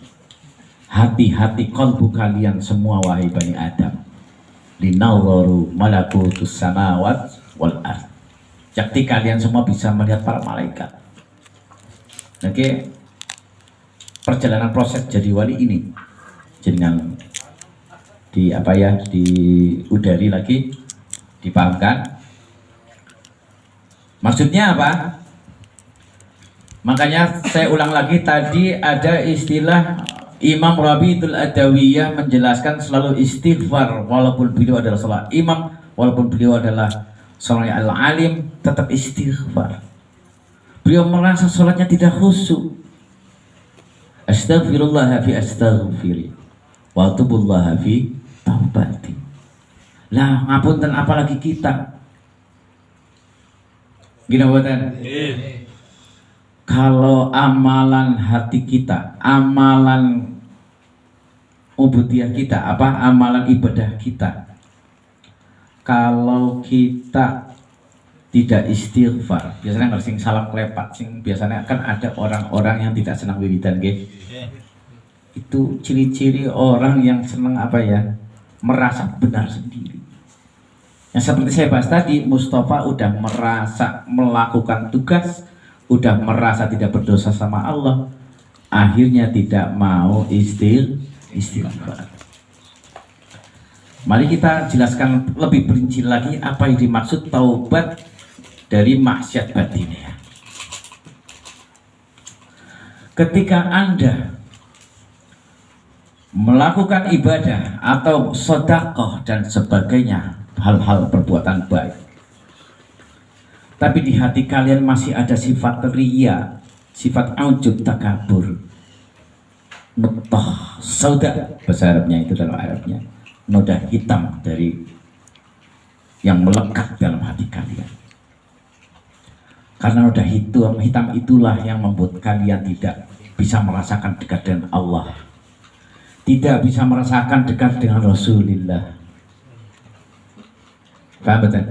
hati-hati kalbu kalian semua wahai bani adam, linawwaru malakutus samawat wal ardh. Jadi kalian semua bisa melihat para malaikat. Oke, perjalanan proses jadi wali ini dengan diudari lagi, dipahamkan. Maksudnya apa? Makanya saya ulang lagi, tadi ada istilah Imam Rabi'atul Adawiyah menjelaskan selalu istighfar walaupun beliau adalah seorang imam, walaupun beliau adalah seorang al-alim, tetap istighfar. Beliau merasa sholatnya tidak khusyuk. Astaghfirullah fi astaghfiri wa atubullaha fi taubati. Lah ngapunten apalagi kita. Gini buatan. Kalau amalan hati kita, amalan ubudiyah kita, amalan ibadah kita, kalau kita tidak istighfar, biasanya nggak sing salam klepat, biasanya kan ada orang-orang yang tidak senang wiridan, itu ciri-ciri orang yang senang merasa benar sendiri. Yang seperti saya bahas tadi, Mustafa udah merasa melakukan tugas, udah merasa tidak berdosa sama Allah, akhirnya tidak mau istighfar. Mari kita jelaskan lebih perinci lagi apa yang dimaksud taubat dari maksiat batinnya. Ketika Anda melakukan ibadah atau sedekah dan sebagainya, hal-hal perbuatan baik, tapi di hati kalian masih ada sifat riya, sifat ujub, takabur, nuqtah sauda bahasa Arabnya, itu dalam Arabnya noda hitam dari yang melekat dalam hati kalian. Karena noda hitam itulah yang membuat kalian tidak bisa merasakan dekat dengan Allah, tidak bisa merasakan dekat dengan Rasulullah. Paham betul?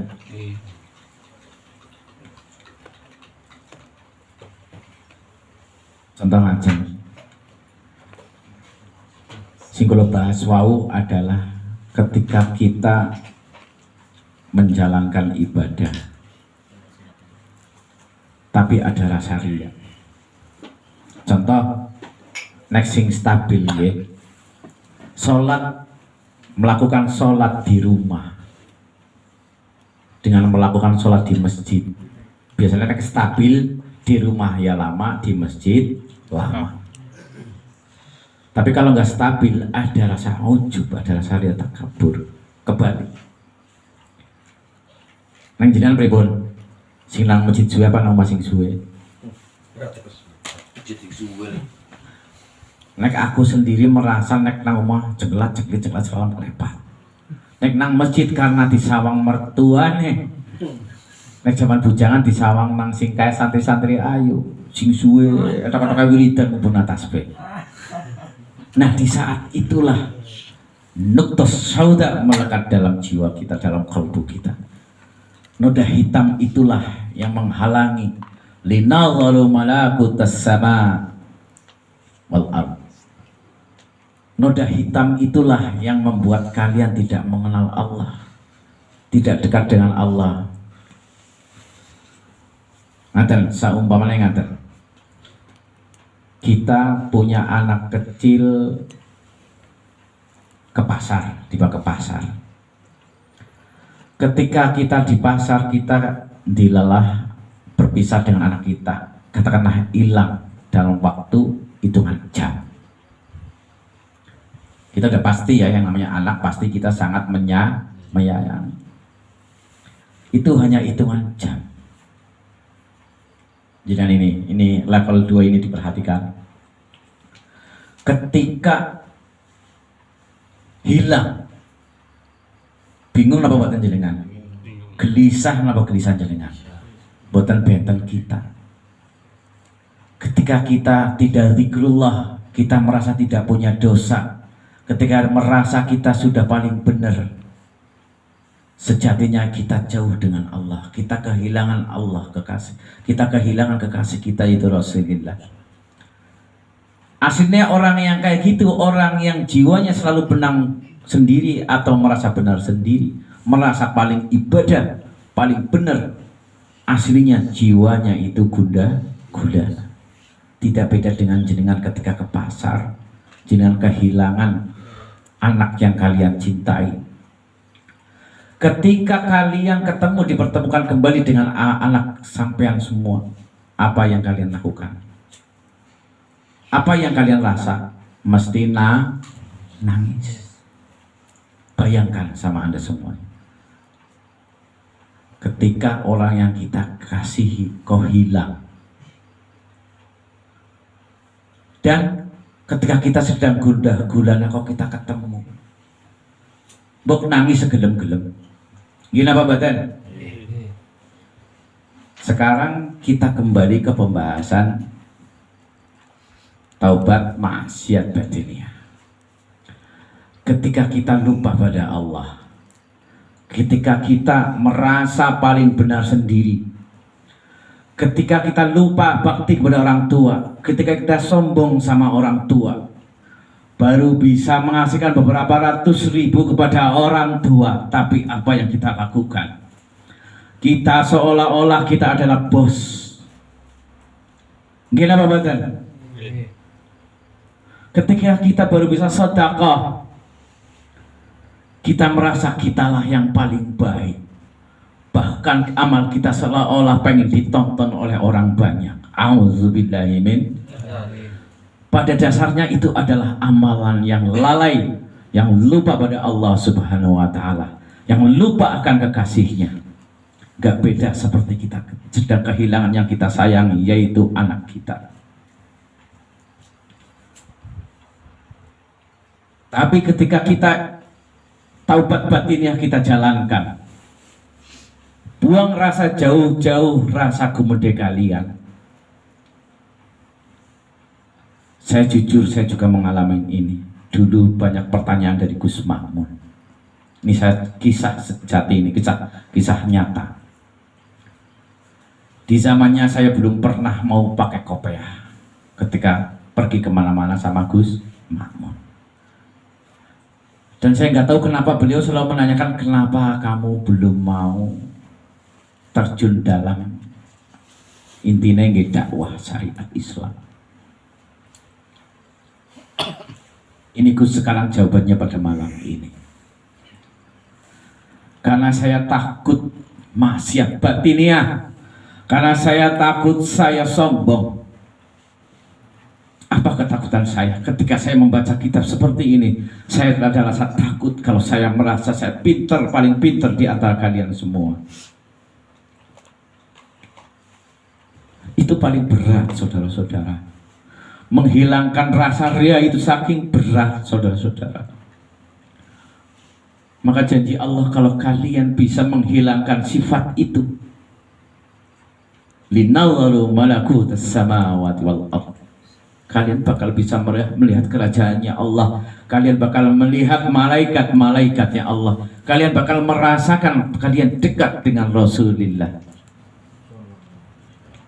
Contoh aja, singkulo bahas wau adalah ketika kita menjalankan ibadah tapi ada rasa riya. Contoh next sing stabil ya, melakukan sholat di rumah dengan melakukan sholat di masjid. Biasanya next stabil di rumah ya lama, di masjid lama. Tapi kalau nggak stabil, ada rasa ujub, ada rasa riya, takabur, kebalik. Nang jenengan pripun? Sing nang masjid suwe apa nang masing suwe? Nek aku sendiri merasa nek nang omah jeglat salam lepat. Nek nang masjid karena disawang mertuane. Nek zaman bujangan disawang nang sing kae santri-santri ayu, sing suwe kata-kata wiridan pun tasbih. Nah, di saat itulah nuqtah sauda melekat dalam jiwa kita, dalam kalbu kita. Noda hitam itulah yang menghalangi linadharu malakutas sama wal ard. Noda hitam itulah yang membuat kalian tidak mengenal Allah, tidak dekat dengan Allah. Ngaten, saumpamanya ngaten, kita punya anak kecil ke pasar, tiba ke pasar. Ketika kita di pasar, kita dilelah berpisah dengan anak kita, katakanlah hilang dalam waktu hitungan jam. Kita udah pasti ya, yang namanya anak pasti kita sangat menyayangi. Itu hanya hitungan jam. Jadi ini level 2 ini diperhatikan. Ketika hilang, bingung apa buatan jenengan? Gelisah apa gelisah jenengan? Buatan benten kita. Ketika kita tidak zikrullah, kita merasa tidak punya dosa. Ketika merasa kita sudah paling benar, sejatinya kita jauh dengan Allah. Kita kehilangan Allah, kekasih. Kita kehilangan kekasih kita, itu Rasulullah. Aslinya orang yang kayak gitu, orang yang jiwanya selalu benang sendiri atau merasa benar sendiri, merasa paling ibadah, paling benar, aslinya jiwanya itu gula. Tidak beda dengan jenengan ketika ke pasar, jenengan kehilangan anak yang kalian cintai. Ketika kalian ketemu, dipertemukan kembali dengan anak sampean semua, apa yang kalian lakukan? Apa yang kalian rasa? Mesti nangis. Bayangkan sama Anda semua. Ketika orang yang kita kasihi kok hilang. Dan ketika kita sedang gundah gulana kok kita ketemu. Mbok nangis segelem-gelem. Gini apa badan? Sekarang kita kembali ke pembahasan taubat maksiat batinnya. Ketika kita lupa pada Allah, ketika kita merasa paling benar sendiri, ketika kita lupa bakti kepada orang tua, ketika kita sombong sama orang tua, baru bisa menghasilkan beberapa ratus ribu kepada orang tua, tapi apa yang kita lakukan? Kita seolah-olah kita adalah bos. Gila apa betul? Ketika kita baru bisa sedekah, kita merasa kitalah yang paling baik. Bahkan amal kita seolah-olah pengen ditonton oleh orang banyak. Auzubillahi min. Pada dasarnya itu adalah amalan yang lalai, yang lupa pada Allah Subhanahu wa Ta'ala, yang lupa akan kekasihnya. Gak beda seperti kita sedang kehilangan yang kita sayangi, yaitu anak kita. Tapi ketika kita taubat batinnya kita jalankan, buang rasa jauh-jauh rasa gumede kalian. Saya jujur, saya juga mengalami ini. Dulu banyak pertanyaan dari Gus Makmun. Ini saya kisah sejati, ini kisah nyata. Di zamannya saya belum pernah mau pakai kopiah ketika pergi kemana-mana sama Gus Makmun. Dan saya nggak tahu kenapa beliau selalu menanyakan, kenapa kamu belum mau terjun dalam intinya dakwah syariat Islam. Ini Gus sekarang jawabannya pada malam ini. Karena saya takut maksiat batiniah. Karena saya takut saya sombong. Apa ketakutan saya? Ketika saya membaca kitab seperti ini, saya ada rasa takut kalau saya merasa saya pinter, paling pinter di antara kalian semua. Itu paling berat, saudara-saudara. Menghilangkan rasa ria itu saking berat, saudara-saudara. Maka janji Allah, kalau kalian bisa menghilangkan sifat itu, linawwaru malakutas samawati wal ardh, kalian bakal bisa melihat kerajaannya Allah. Kalian bakal melihat malaikat-malaikatnya Allah. Kalian bakal merasakan kalian dekat dengan Rasulullah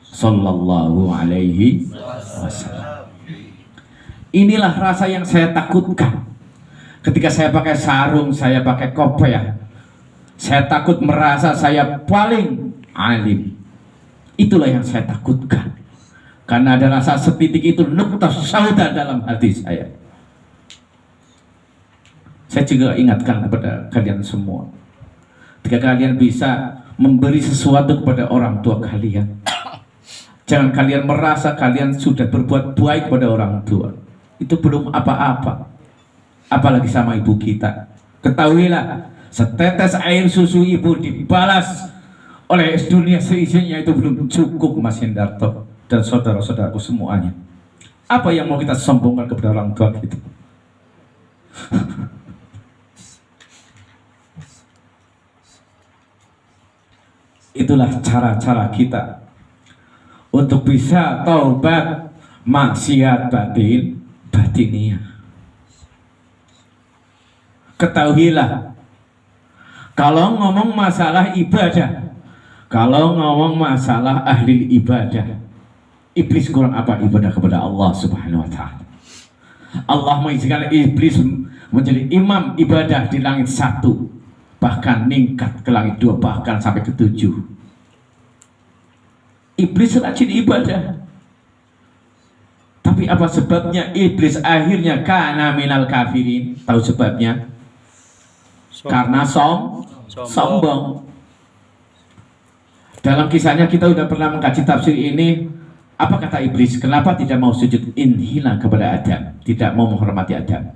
Sallallahu alaihi wasallam. Inilah rasa yang saya takutkan. Ketika saya pakai sarung, saya pakai kopiah, saya takut merasa saya paling alim. Itulah yang saya takutkan. Karena ada rasa setitik itu nuqtah sauda dalam hati saya. Saya juga ingatkan kepada kalian semua, ketika kalian bisa memberi sesuatu kepada orang tua kalian, jangan kalian merasa kalian sudah berbuat baik kepada orang tua. Itu belum apa-apa, apalagi sama ibu kita. Ketahuilah, setetes air susu ibu dibalas oleh dunia seisinya itu belum cukup, Mas Hendarto dan saudara-saudaraku semuanya. Apa yang mau kita sombongkan kepada orang tua kita? Itulah cara-cara kita untuk bisa taubat maksiat batiniah. Ketahuilah, kalau ngomong masalah ibadah, kalau ngomong masalah ahli ibadah, iblis kurang apa ibadah kepada Allah Subhanahu wa Ta'ala. Allah mengizinkan iblis menjadi imam ibadah di langit 1, bahkan meningkat ke langit 2, bahkan sampai ke 7. Iblis rajin ibadah. Tapi apa sebabnya iblis akhirnya kana minal kafirin? Tahu sebabnya? Karena sombong. Dalam kisahnya kita sudah pernah mengkaji tafsir ini. Apa kata iblis? Kenapa tidak mau sujud inhina kepada Adam? Tidak mau menghormati Adam.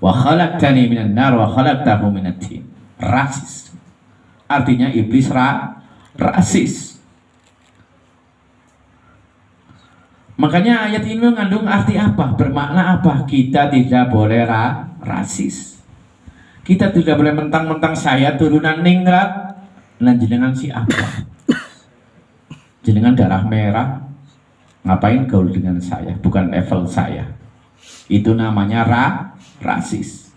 Wa khalaqtani minan nar wa khalaqtahu minat tin. Rasis. Artinya iblis rasis. Makanya ayat ini mengandung arti apa? Bermakna apa? Kita tidak boleh rasis. Kita tidak boleh mentang-mentang saya turunan ningrat. Nah, jenengan si apa? Jenengan darah merah. Ngapain gaul dengan saya? Bukan level saya. Itu namanya rasis.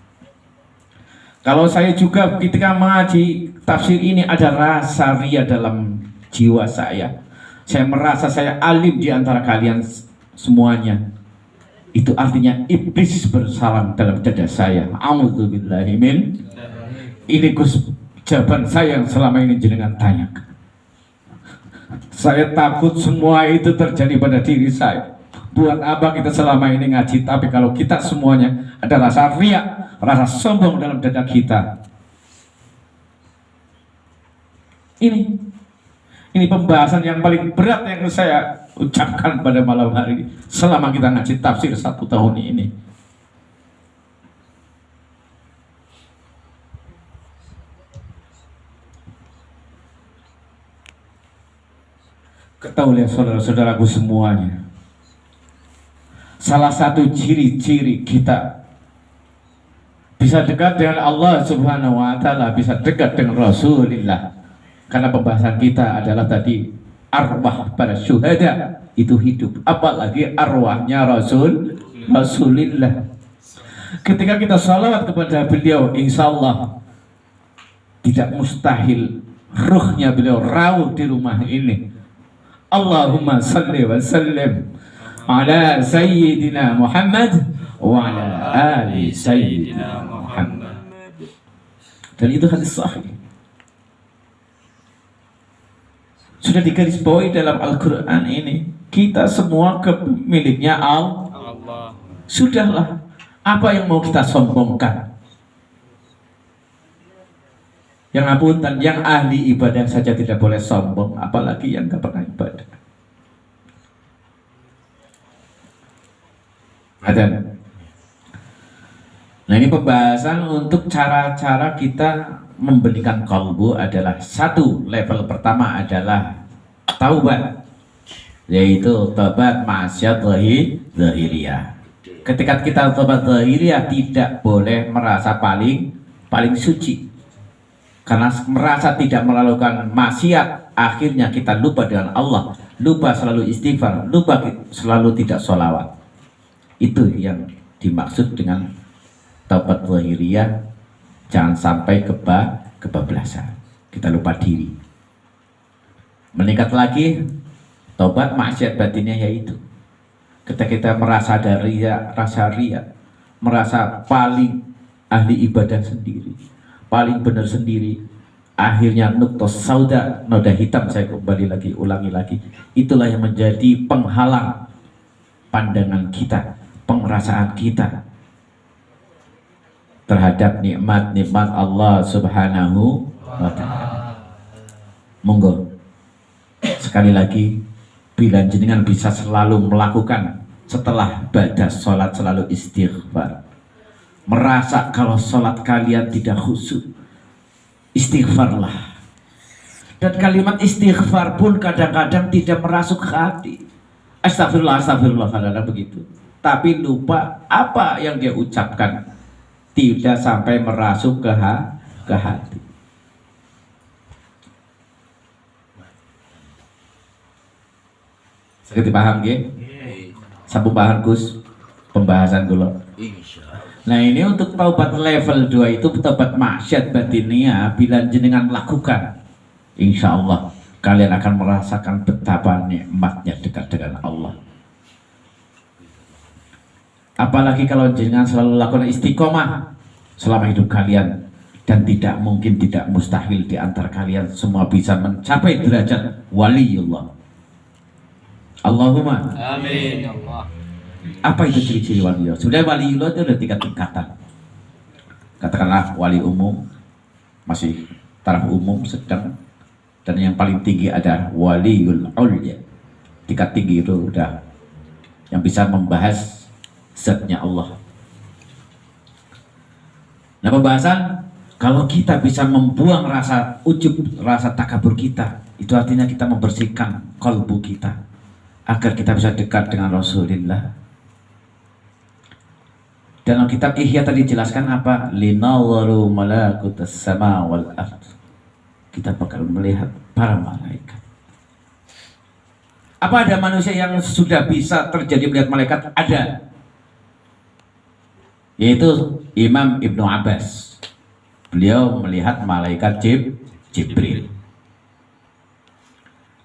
Kalau saya juga ketika mengaji tafsir ini ada rasa ria dalam jiwa saya. Saya merasa saya alim di antara kalian semuanya. Itu artinya iblis bersalam dalam dada saya. A'udzubillahi min. Ini Gus jawaban saya yang selama ini jenengan tanyakan. Saya takut semua itu terjadi pada diri saya. Buat apa kita selama ini ngaji, tapi kalau kita semuanya ada rasa riak, rasa sombong dalam dada kita. Ini pembahasan yang paling berat yang saya ucapkan pada malam hari ini selama kita ngaji tafsir 1 tahun ini. Ketahuilah saudara-saudaraku semuanya, salah satu ciri-ciri kita bisa dekat dengan Allah Subhanahu wa Ta'ala, bisa dekat dengan Rasulullah, karena pembahasan kita adalah tadi arwah para syuhada itu hidup, apalagi arwahnya Rasulullah. Ketika kita salawat kepada beliau, insya Allah tidak mustahil ruhnya beliau rawuh di rumah ini. Allahumma salli wa sallim ala Sayyidina Muhammad wa ala ali Sayyidina Muhammad. Dan itu hadis sahih, sudah digarisbawahi dalam Al-Quran ini. Kita semua miliknya Allah. Sudahlah, apa yang mau kita sombongkan? Yang apunten, yang ahli ibadah saja tidak boleh sombong, apalagi yang gak pernah ibadah. Nah, ini pembahasan untuk cara-cara kita membenihkan kalbu adalah satu, level pertama adalah taubat, yaitu taubat maksiat zahiriyah. Ketika kita taubat zahiriyah, tidak boleh merasa paling suci. Karena merasa tidak melakukan maksiat, akhirnya kita lupa dengan Allah, lupa selalu istighfar, lupa selalu tidak sholawat. Itu yang dimaksud dengan taubat zahiriyah. Jangan sampai kebablasan, kita lupa diri. Meningkat lagi taubat maksiat batinnya, yaitu ketika kita merasa ada rasa riya, merasa paling ahli ibadah sendiri, paling benar sendiri, akhirnya nuktos sauda, noda hitam, saya kembali lagi, ulangi lagi, itulah yang menjadi penghalang pandangan kita, pengerasaan kita terhadap nikmat-nikmat Allah Subhanahu wa Ta'ala. Monggo sekali lagi, bila jenengan bisa selalu melakukan setelah baca sholat selalu istighfar, merasa kalau sholat kalian tidak khusyuk, istighfarlah. Dan kalimat istighfar pun kadang-kadang tidak merasuk ke hati. Astagfirullah, astagfirullah, kadang-kadang begitu. Tapi lupa apa yang dia ucapkan, tidak sampai merasuk ke hati. Seperti paham ya? Sabu paham Gus pembahasan dulu. Nah, ini untuk taubat level 2 itu taubat maksiat batinnya. Bila jenengan lakukan, insya Allah kalian akan merasakan betapa nikmatnya dekat dengan Allah. Apalagi kalau jenengan selalu lakukan istiqomah selama hidup kalian, dan tidak mungkin, tidak mustahil di antara kalian semua bisa mencapai derajat waliullah. Allahumma amin. Apa itu ciri-ciri waliullah? Sudah waliullah itu ada 3 tingkatan. Katakanlah wali umum, masih taraf umum, sedang, dan yang paling tinggi ada waliul ulya. Tingkat tinggi itu udah yang bisa membahas zatnya Allah. Nah, pembahasan kalau kita bisa membuang rasa ujub, rasa takabur kita, itu artinya kita membersihkan kalbu kita agar kita bisa dekat dengan Rasulullah. Dalam kitab Ihya tadi jelaskan apa? Linawwaru malakutas sama wal ard. Kita bakal melihat para malaikat. Apa ada manusia yang sudah bisa terjadi melihat malaikat? Ada. Yaitu Imam Ibnu Abbas. Beliau melihat malaikat Jibril.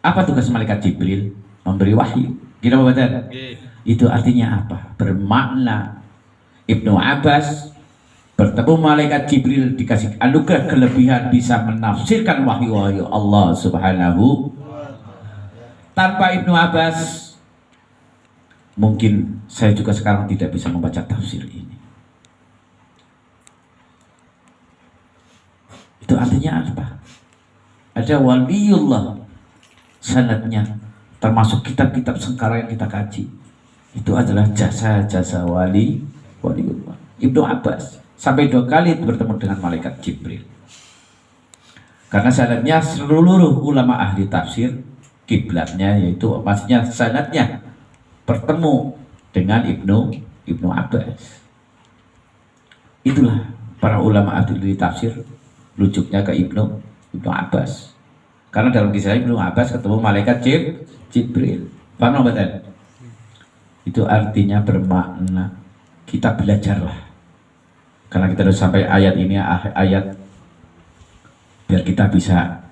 Apa tugas malaikat Jibril? Memberi wahyu. Kita baca. Itu artinya apa? Bermakna Ibnu Abbas bertemu malaikat Jibril dikasih anugerah kelebihan bisa menafsirkan wahyu-wahyu Allah Subhanahu. Tanpa Ibnu Abbas mungkin saya juga sekarang tidak bisa membaca tafsir ini. Itu artinya apa? Ada waliullah sanadnya, termasuk kitab-kitab sekarang yang kita kaji. Itu adalah jasa-jasa waliullah. Ibnu Abbas sampai 2 kali bertemu dengan malaikat Jibril. Karena sanadnya seluruh ulama ahli tafsir kiblatnya yaitu maksudnya sanadnya bertemu dengan Ibnu Abbas. Itulah para ulama ahli tafsir rujuknya ke Ibnu Abbas. Karena dalam kisah Ibnu Abbas ketemu malaikat Jibril. Paham betul? Itu artinya bermakna kita belajarlah. Karena kita sudah sampai ayat ini, ayat biar kita bisa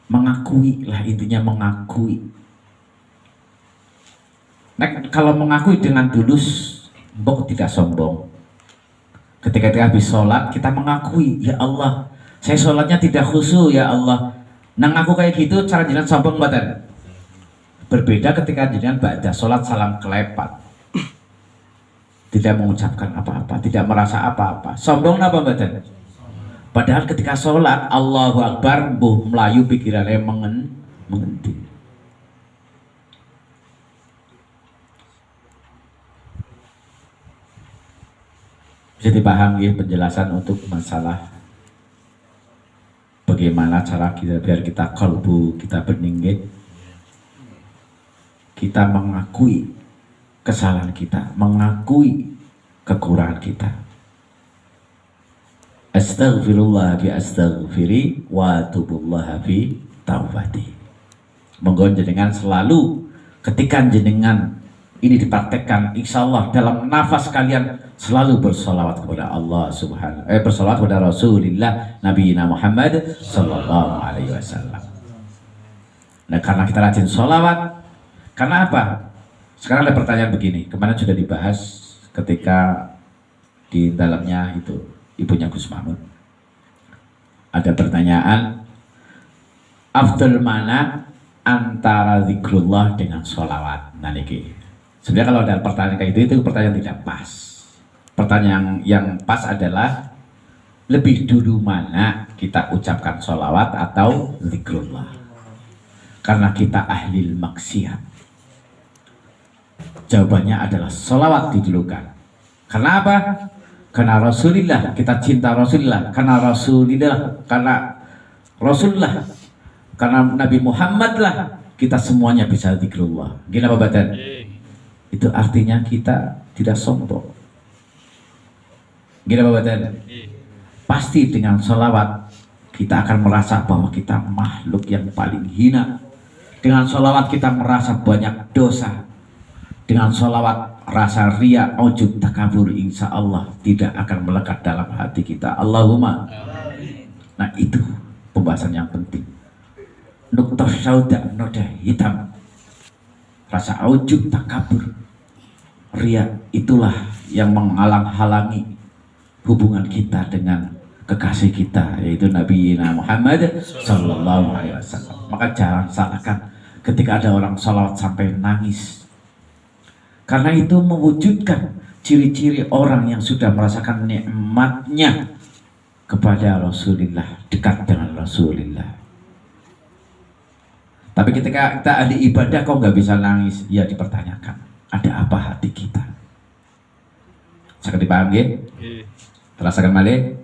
mengakui lah, intinya mengakui. Nah, kalau mengakui dengan tulus, mbok tidak sombong. Ketika kita habis sholat, kita mengakui, ya Allah, saya sholatnya tidak khusyuk, ya Allah. Nang aku kayak gitu, cara jenengan sombong badan. Berbeda ketika jenengan ba'da sholat salam kelepat, tidak mengucapkan apa-apa, tidak merasa apa-apa. Sombong apa badan? Padahal ketika sholat Allahu Akbar, buh melayu pikirannya menghenti. Bisa dipahami ya penjelasan untuk masalah bagaimana cara kita biar kita kalbu kita bening ya. Kita mengakui kesalahan kita, mengakui kekurangan kita. Astaghfirullah bi astaghfiri wa atubullaha fi taubati. Monggo jenengan selalu ketika jenengan ini dipraktekkan, insya Allah dalam nafas kalian selalu bersolawat kepada Allah Subhanahu, bersolawat kepada Rasulullah Nabi Muhammad Sallallahu Alaihi Wasallam. Nah, karena kita rajin solawat, karena apa? Sekarang ada pertanyaan begini, kemarin sudah dibahas ketika di dalamnya itu ibunya Gus Mahmud. Ada pertanyaan, afdal mana antara zikrullah dengan sholawat? Nah niki, sebenarnya kalau ada pertanyaan kayak itu pertanyaan tidak pas. Pertanyaan yang pas adalah lebih dulu mana kita ucapkan sholawat atau zikrullah? Karena kita ahli maksiat. Jawabannya adalah sholawat didulukan. Karena apa? Karena Rasulullah, kita cinta Rasulullah. Karena Rasulullah, karena Nabi Muhammad lah kita semuanya bisa zikrullah. Gini apa badan? Itu artinya kita tidak sombong. Gini apa badan? Pasti dengan sholawat kita akan merasa bahwa kita makhluk yang paling hina. Dengan sholawat kita merasa banyak dosa. Dengan sholawat rasa ria, ujub, takabur insya Allah tidak akan melekat dalam hati kita. Allahumma. Nah itu pembahasan yang penting. Nuktah sauda, noda hitam, rasa ujub, takabur, ria, itulah yang menghalang-halangi hubungan kita dengan kekasih kita, yaitu Nabi Muhammad Sallallahu Alaihi Wasallam. Maka jangan salahkan ketika ada orang sholawat sampai nangis. Karena itu mewujudkan ciri-ciri orang yang sudah merasakan nikmatnya kepada Rasulullah, dekat dengan Rasulullah. Tapi ketika kita ahli ibadah kok nggak bisa nangis, ya dipertanyakan, ada apa hati kita? Saya dipaham ya? Terasakan malih?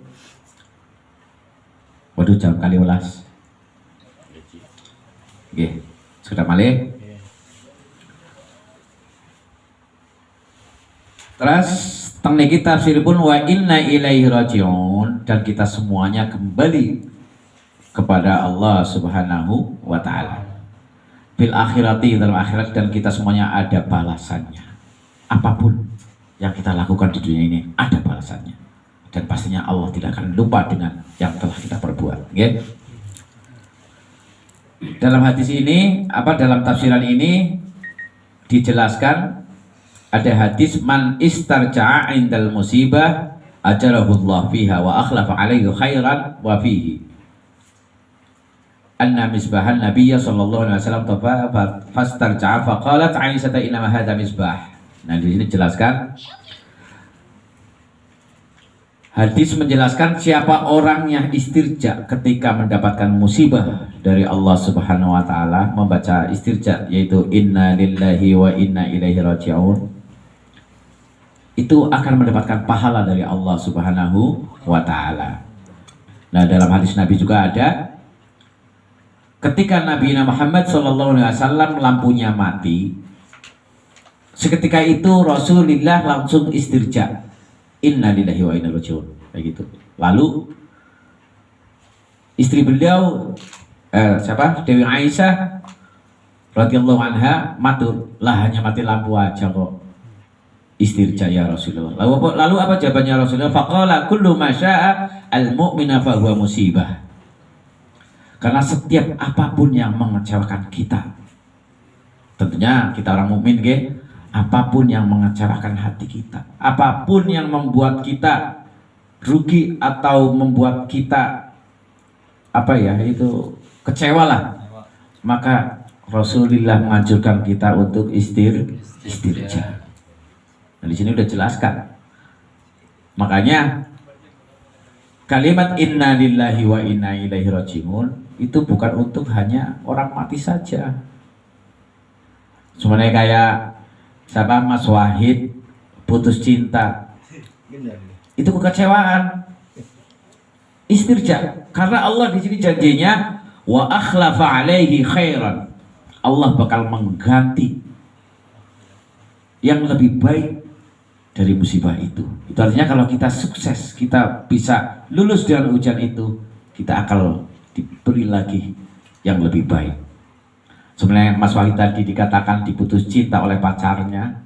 Waduh jam kali ulas. Oke, sudah malih? Terus tengni kita tafsiripun wa inna ilaihi rajiun, dan kita semuanya kembali kepada Allah Subhanahu wa taala. Bil akhirati, dalam akhirat, dan kita semuanya ada balasannya. Apapun yang kita lakukan di dunia ini ada balasannya. Dan pastinya Allah tidak akan lupa dengan yang telah kita perbuat. Okay? Dalam hadis ini, dalam tafsiran ini dijelaskan ada hadis man istarja'a indal musibah ajarahullah fiha wa akhlafa alaihi khairan wa fihi anna misbahan nabiyya sallallahu alaihi wasallam fastarja'a faqalat Aisyah inna hadha misbah. Nah di sini jelaskan hadis menjelaskan siapa orang yang istirja ketika mendapatkan musibah dari Allah Subhanahu wa taala, membaca istirja yaitu inna lillahi wa inna ilaihi raji'un, itu akan mendapatkan pahala dari Allah Subhanahu wa taala. Nah, dalam hadis Nabi juga ada ketika Nabi Muhammad sallallahu alaihi wasallam lampunya mati, seketika itu Rasulullah langsung istirja. Inna lillahi wa inna ilaihi raji'un. Kayak gitu. Lalu istri beliau Dewi Aisyah radhiyallahu anha matur, lah hanya mati lampu aja kok. Istirja ya Rasulullah. Lalu apa jawabannya Rasulullah? Faqala kullu ma syaa al-mu'mina fa huwa musibah. Karena setiap apapun yang mengecewakan kita, tentunya kita orang mukmin nggih, apapun yang mengecewakan hati kita, apapun yang membuat kita rugi atau membuat kita kecewa lah, maka Rasulullah menganjurkan kita untuk istirja. Nah, di sini udah jelaskan. Makanya kalimat inna lillahi wa inna ilaihi raji'un itu bukan untuk hanya orang mati saja. Sebenarnya kayak Mas Wahid putus cinta, itu kekecewaan. Istirja karena Allah di sini janjinya wa akhlafa alaihi khairan. Allah bakal mengganti yang lebih baik dari musibah itu. Itu artinya kalau kita sukses, kita bisa lulus dengan ujian itu, kita akan diberi lagi yang lebih baik. Sebenarnya Mas Wahid tadi dikatakan diputus cinta oleh pacarnya,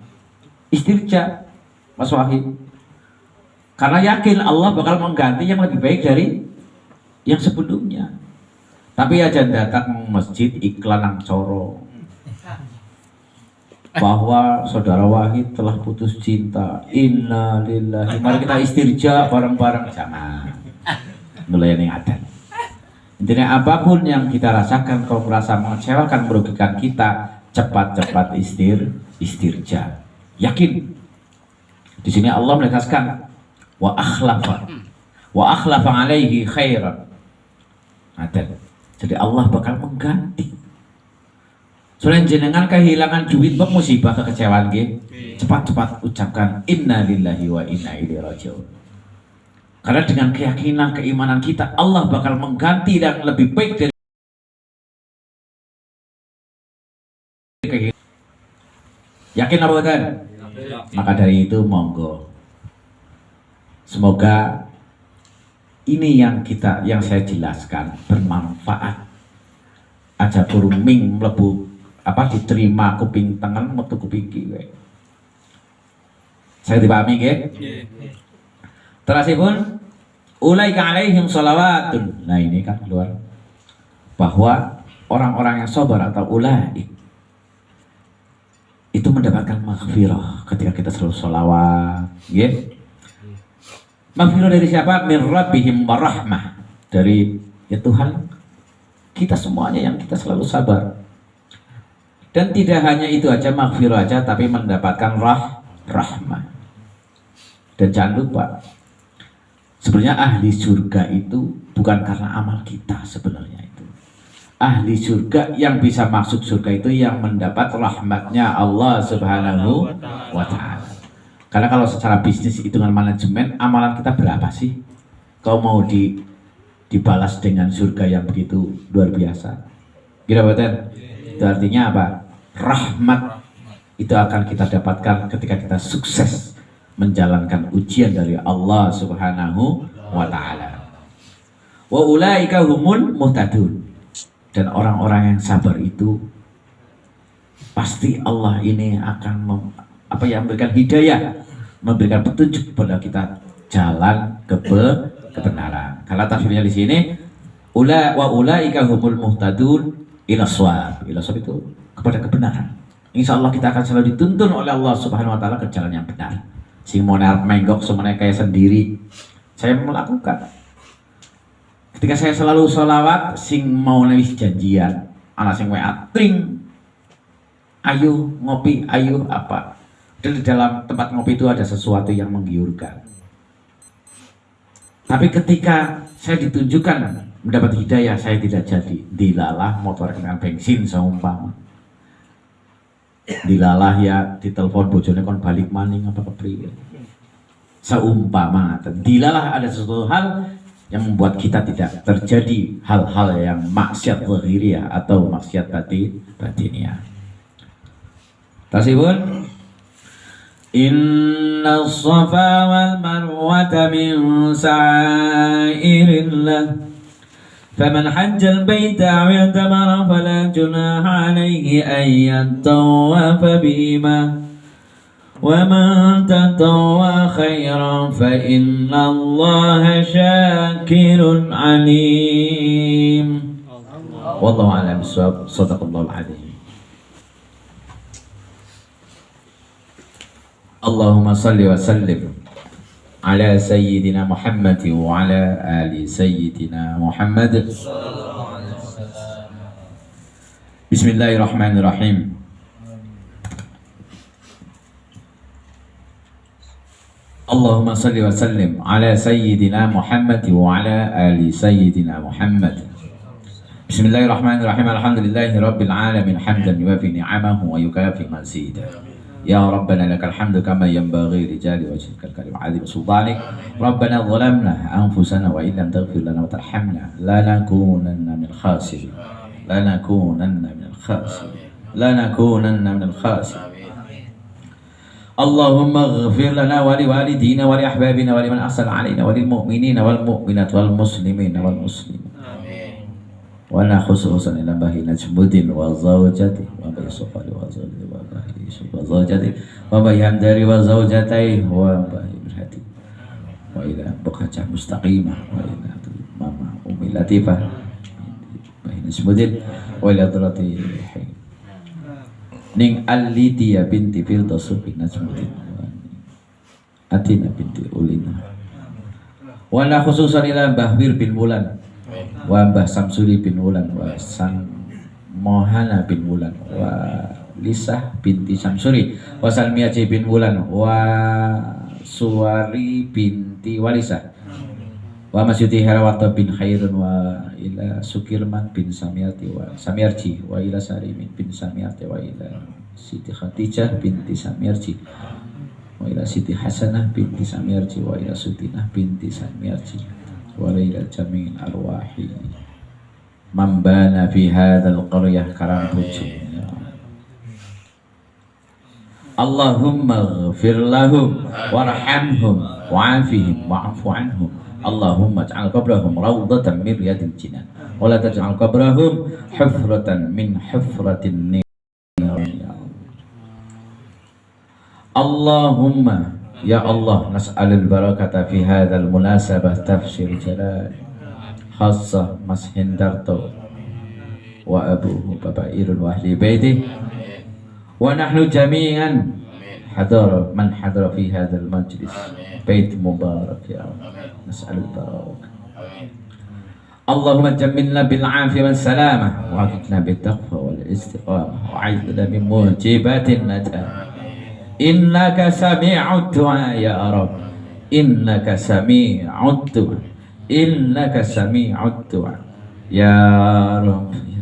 istirja Mas Wahid, karena yakin Allah bakal mengganti yang lebih baik dari yang sebelumnya. Tapi aja datang masjid iklan nang coro bahwa saudara Wahid telah putus cinta, inna lillahi, mari kita istirja bareng-bareng. Jangan melayani adat. Intinya apapun yang kita rasakan, kalau merasa mengecewakan, merugikan kita, cepat-cepat istirja. Yakin. Di sini Allah menegaskan wa akhlafa alaihi khairan. Adat. Jadi Allah bakal mengganti. Soalnya jenengan kehilangan duit, musibah, kekecewaan gitu, cepat-cepat ucapkan inna lillahi wa inna ilaihi raji'un. Karena dengan keyakinan, keimanan kita, Allah bakal mengganti yang lebih baik dari yakin apa bukan? Maka dari itu monggo, semoga ini yang saya jelaskan bermanfaat. Aja buruming mlebu diterima kuping tengen metu kuping kiwe. Saya dipahami nggih? Terasipun ulaika alaihim sholawatun. Nah ini kan keluar bahwa orang-orang yang sabar atau ulaik itu mendapatkan maghfirah ketika kita selalu sholawat, nggih. Maghfirah dari siapa? Min rabbihim warahmah, dari ya Tuhan kita semuanya yang kita selalu sabar. Dan tidak hanya itu aja, maghfirah aja, tapi mendapatkan rahmah. Dan jangan lupa, sebenarnya ahli surga itu bukan karena amal kita sebenarnya itu. Ahli surga yang bisa masuk surga itu yang mendapat rahmatnya Allah Subhanahu wa ta'ala. Karena kalau secara bisnis hitungan manajemen, amalan kita berapa sih? Kau mau dibalas dengan surga yang begitu luar biasa. Kira betul? Itu artinya apa? Rahmat itu akan kita dapatkan ketika kita sukses menjalankan ujian dari Allah Subhanahu wa ta'ala. Wa ulaika humul muhtadun. Dan orang-orang yang sabar itu pasti Allah ini akan memberikan hidayah, memberikan petunjuk kepada kita jalan kebenaran. Kalau tafsirnya di sini wa ulaika humul muhtadun ila shawab. Ila shawab itu kepada kebenaran. insya Allah kita akan selalu dituntun oleh Allah Subhanahu Wa Taala ke jalan yang benar. Sing mau menggok semuanya kayak sendiri, saya melakukan. Ketika saya selalu sholawat, sing mau nawis janjian, anak sing WA tring, ayo ngopi, ayo apa. Dan di dalam tempat ngopi itu ada sesuatu yang menggiurkan. Tapi ketika saya ditunjukkan mendapat hidayah, saya tidak jadi. Dilalah motor dengan bensin seumpama. Dilalah ya ditelepon bojone kon balik maning apa kepriye. Seumpama dilalah ada sesuatu hal yang membuat kita tidak terjadi hal-hal yang maksiat zahiriyah atau maksiat batiniyah. Tasibun Inna as-safa wal marwata min sa'irillah فمن حج البيت أو اعتمر فلا جناح عليه أن يطوف بهما ومن تطوع خيرا فإن الله شاكر عليم والله أعلم بالصواب صدق الله العظيم اللهم صل وسلم على سيدنا محمد وعلى آل سيدنا محمد بسم الله الرحمن الرحيم اللهم صل وسلم على سيدنا محمد وعلى آل سيدنا محمد بسم الله الرحمن الرحيم الحمد لله رب العالمين حمدا يوافي نعمه ويكافئ مزيدا يا ربنا لك الحمد كما ينبغي لجلال وجهك الكريم وعظيم سلطانك ربنا ظلمنا أنفسنا وإن لم تغفر لنا وترحمنا لنكونن من الخاسرين لنكونن من الخاسرين لنكونن من الخاسرين اللهم اغفر لنا ولوالدينا ولأحبابنا ولمن أحسن علينا وللمؤمنين والمؤمنات والمسلمين والمسلمين وأنا خصوصا إلى باهي نجمد وزوجته وبي صفر وزوجته وباهي وزوجته وبي همداري وزوجته وباهي مرهتي وإلى بقعة مستقيمة وإلى ماما أمي لطيفة باهي نجمد وإلى ضرتي نين الليديا بنتي فيلدوس نجمد أتينا بنتي أولينا وأنا خصوصا إلى بهبير بن مولان wa Mbah Samsuri bin Wulan wa Sang Mohana bin Wulan wa Lisah binti Samsuri wa Salmiyaji bin Wulan wa Suwari binti Walisah wa Masyuti Herawata bin Khairun wa ila Sukirman bin Samiyati wa Samiyarji wa ila Sarimin bin Samiyati wa ila Siti Khadijah binti Samiyarji wa ila Siti Hasanah binti Samiyarji wa ila Sutinah binti Samiyarji وليلة جميع الأرواح من بان في هذا القرية كرام اللهم اغفر لهم وارحمهم وعافهم واعف عنهم اللهم اجعل قبرهم روضة من رياض الجنان ولا تجعل قبرهم حفرة من حفرة النار اللهم Ya Allah, nas'alul barakata fi hadzal munasabah tafsir jalal khassah Mas Hendarto wa abuhu Bapak Irun wa ahli baitih wa nahnu jami'an hadara man hadara fi hadzal majlis bait mubarak ya Allah nas'alul barakah Allahumma jammilna bil afiyah wal salamah wa aghithna bit taqwa wal istiqamah wa a'idna min mujibatin najah Innaka sami'ud du'a ya Rabb Innaka sami'ud du'a Innaka sami'ud du'a ya Rabb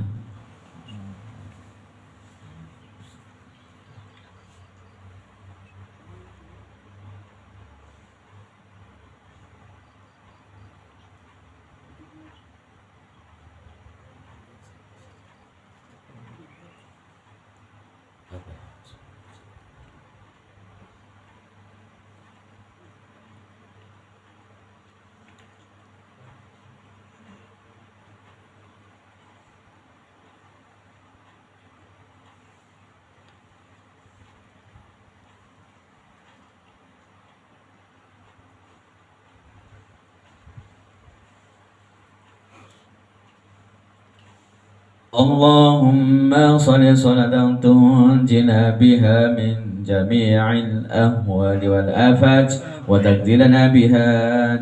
اللهم صل صلاة تنجنا بها من جميع الأهوال والآفات وتقضي لنا بها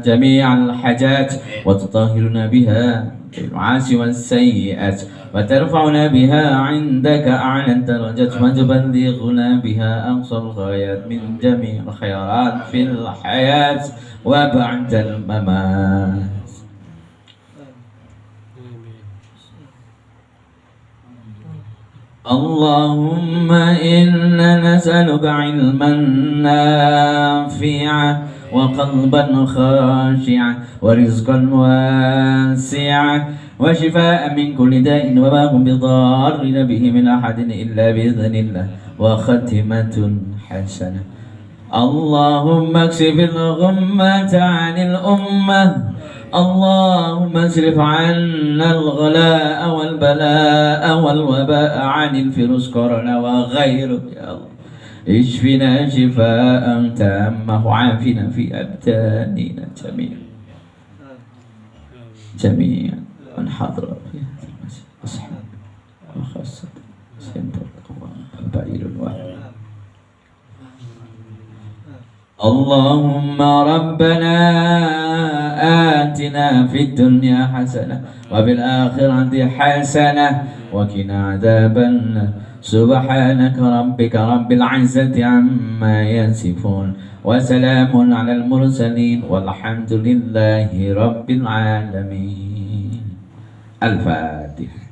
جميع الحاجات وتطهرنا بها المعاصي والسيئات وترفعنا بها عندك أعلى الدرجات وتبلغنا بها أقصى الغايات من جميع الخيرات في الحياة وبعد الممات. اللهم إنا نسألك علما نافعا وقلبا خاشعا ورزقا واسعا وشفاء من كل داء وما هم بضارين به من أحد إلا بإذن الله وختمة حسنة. اللهم اكشف الغمة عن الأمة. اللهم اصرف عنا الغلاء والبلاء والوباء عن الفيروس كورونا وغيره يا الله. اشفنا شفاء تاما وعافنا في أبداننا جميعا من حضر في هذا المسجد أصحاب وخاصة سنتر وبعير واحد. اللهم ربنا آتنا في الدنيا حسنة وفي الآخرة حسنة وقنا عذاب النار. سبحانك ربك رب العزة عما يصفون وسلام على المرسلين والحمد لله رب العالمين. الفاتحة.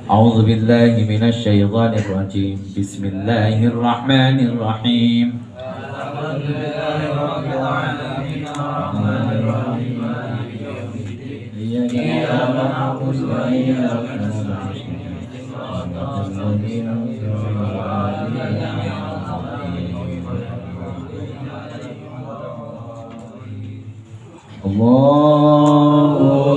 أعوذ بالله من الشيطان الرجيم. بسم الله الرحمن الرحيم. الحمد لله رب العالمين الرحمن الرحيم مالك يوم الدين إياك نعبد وإياك نستعين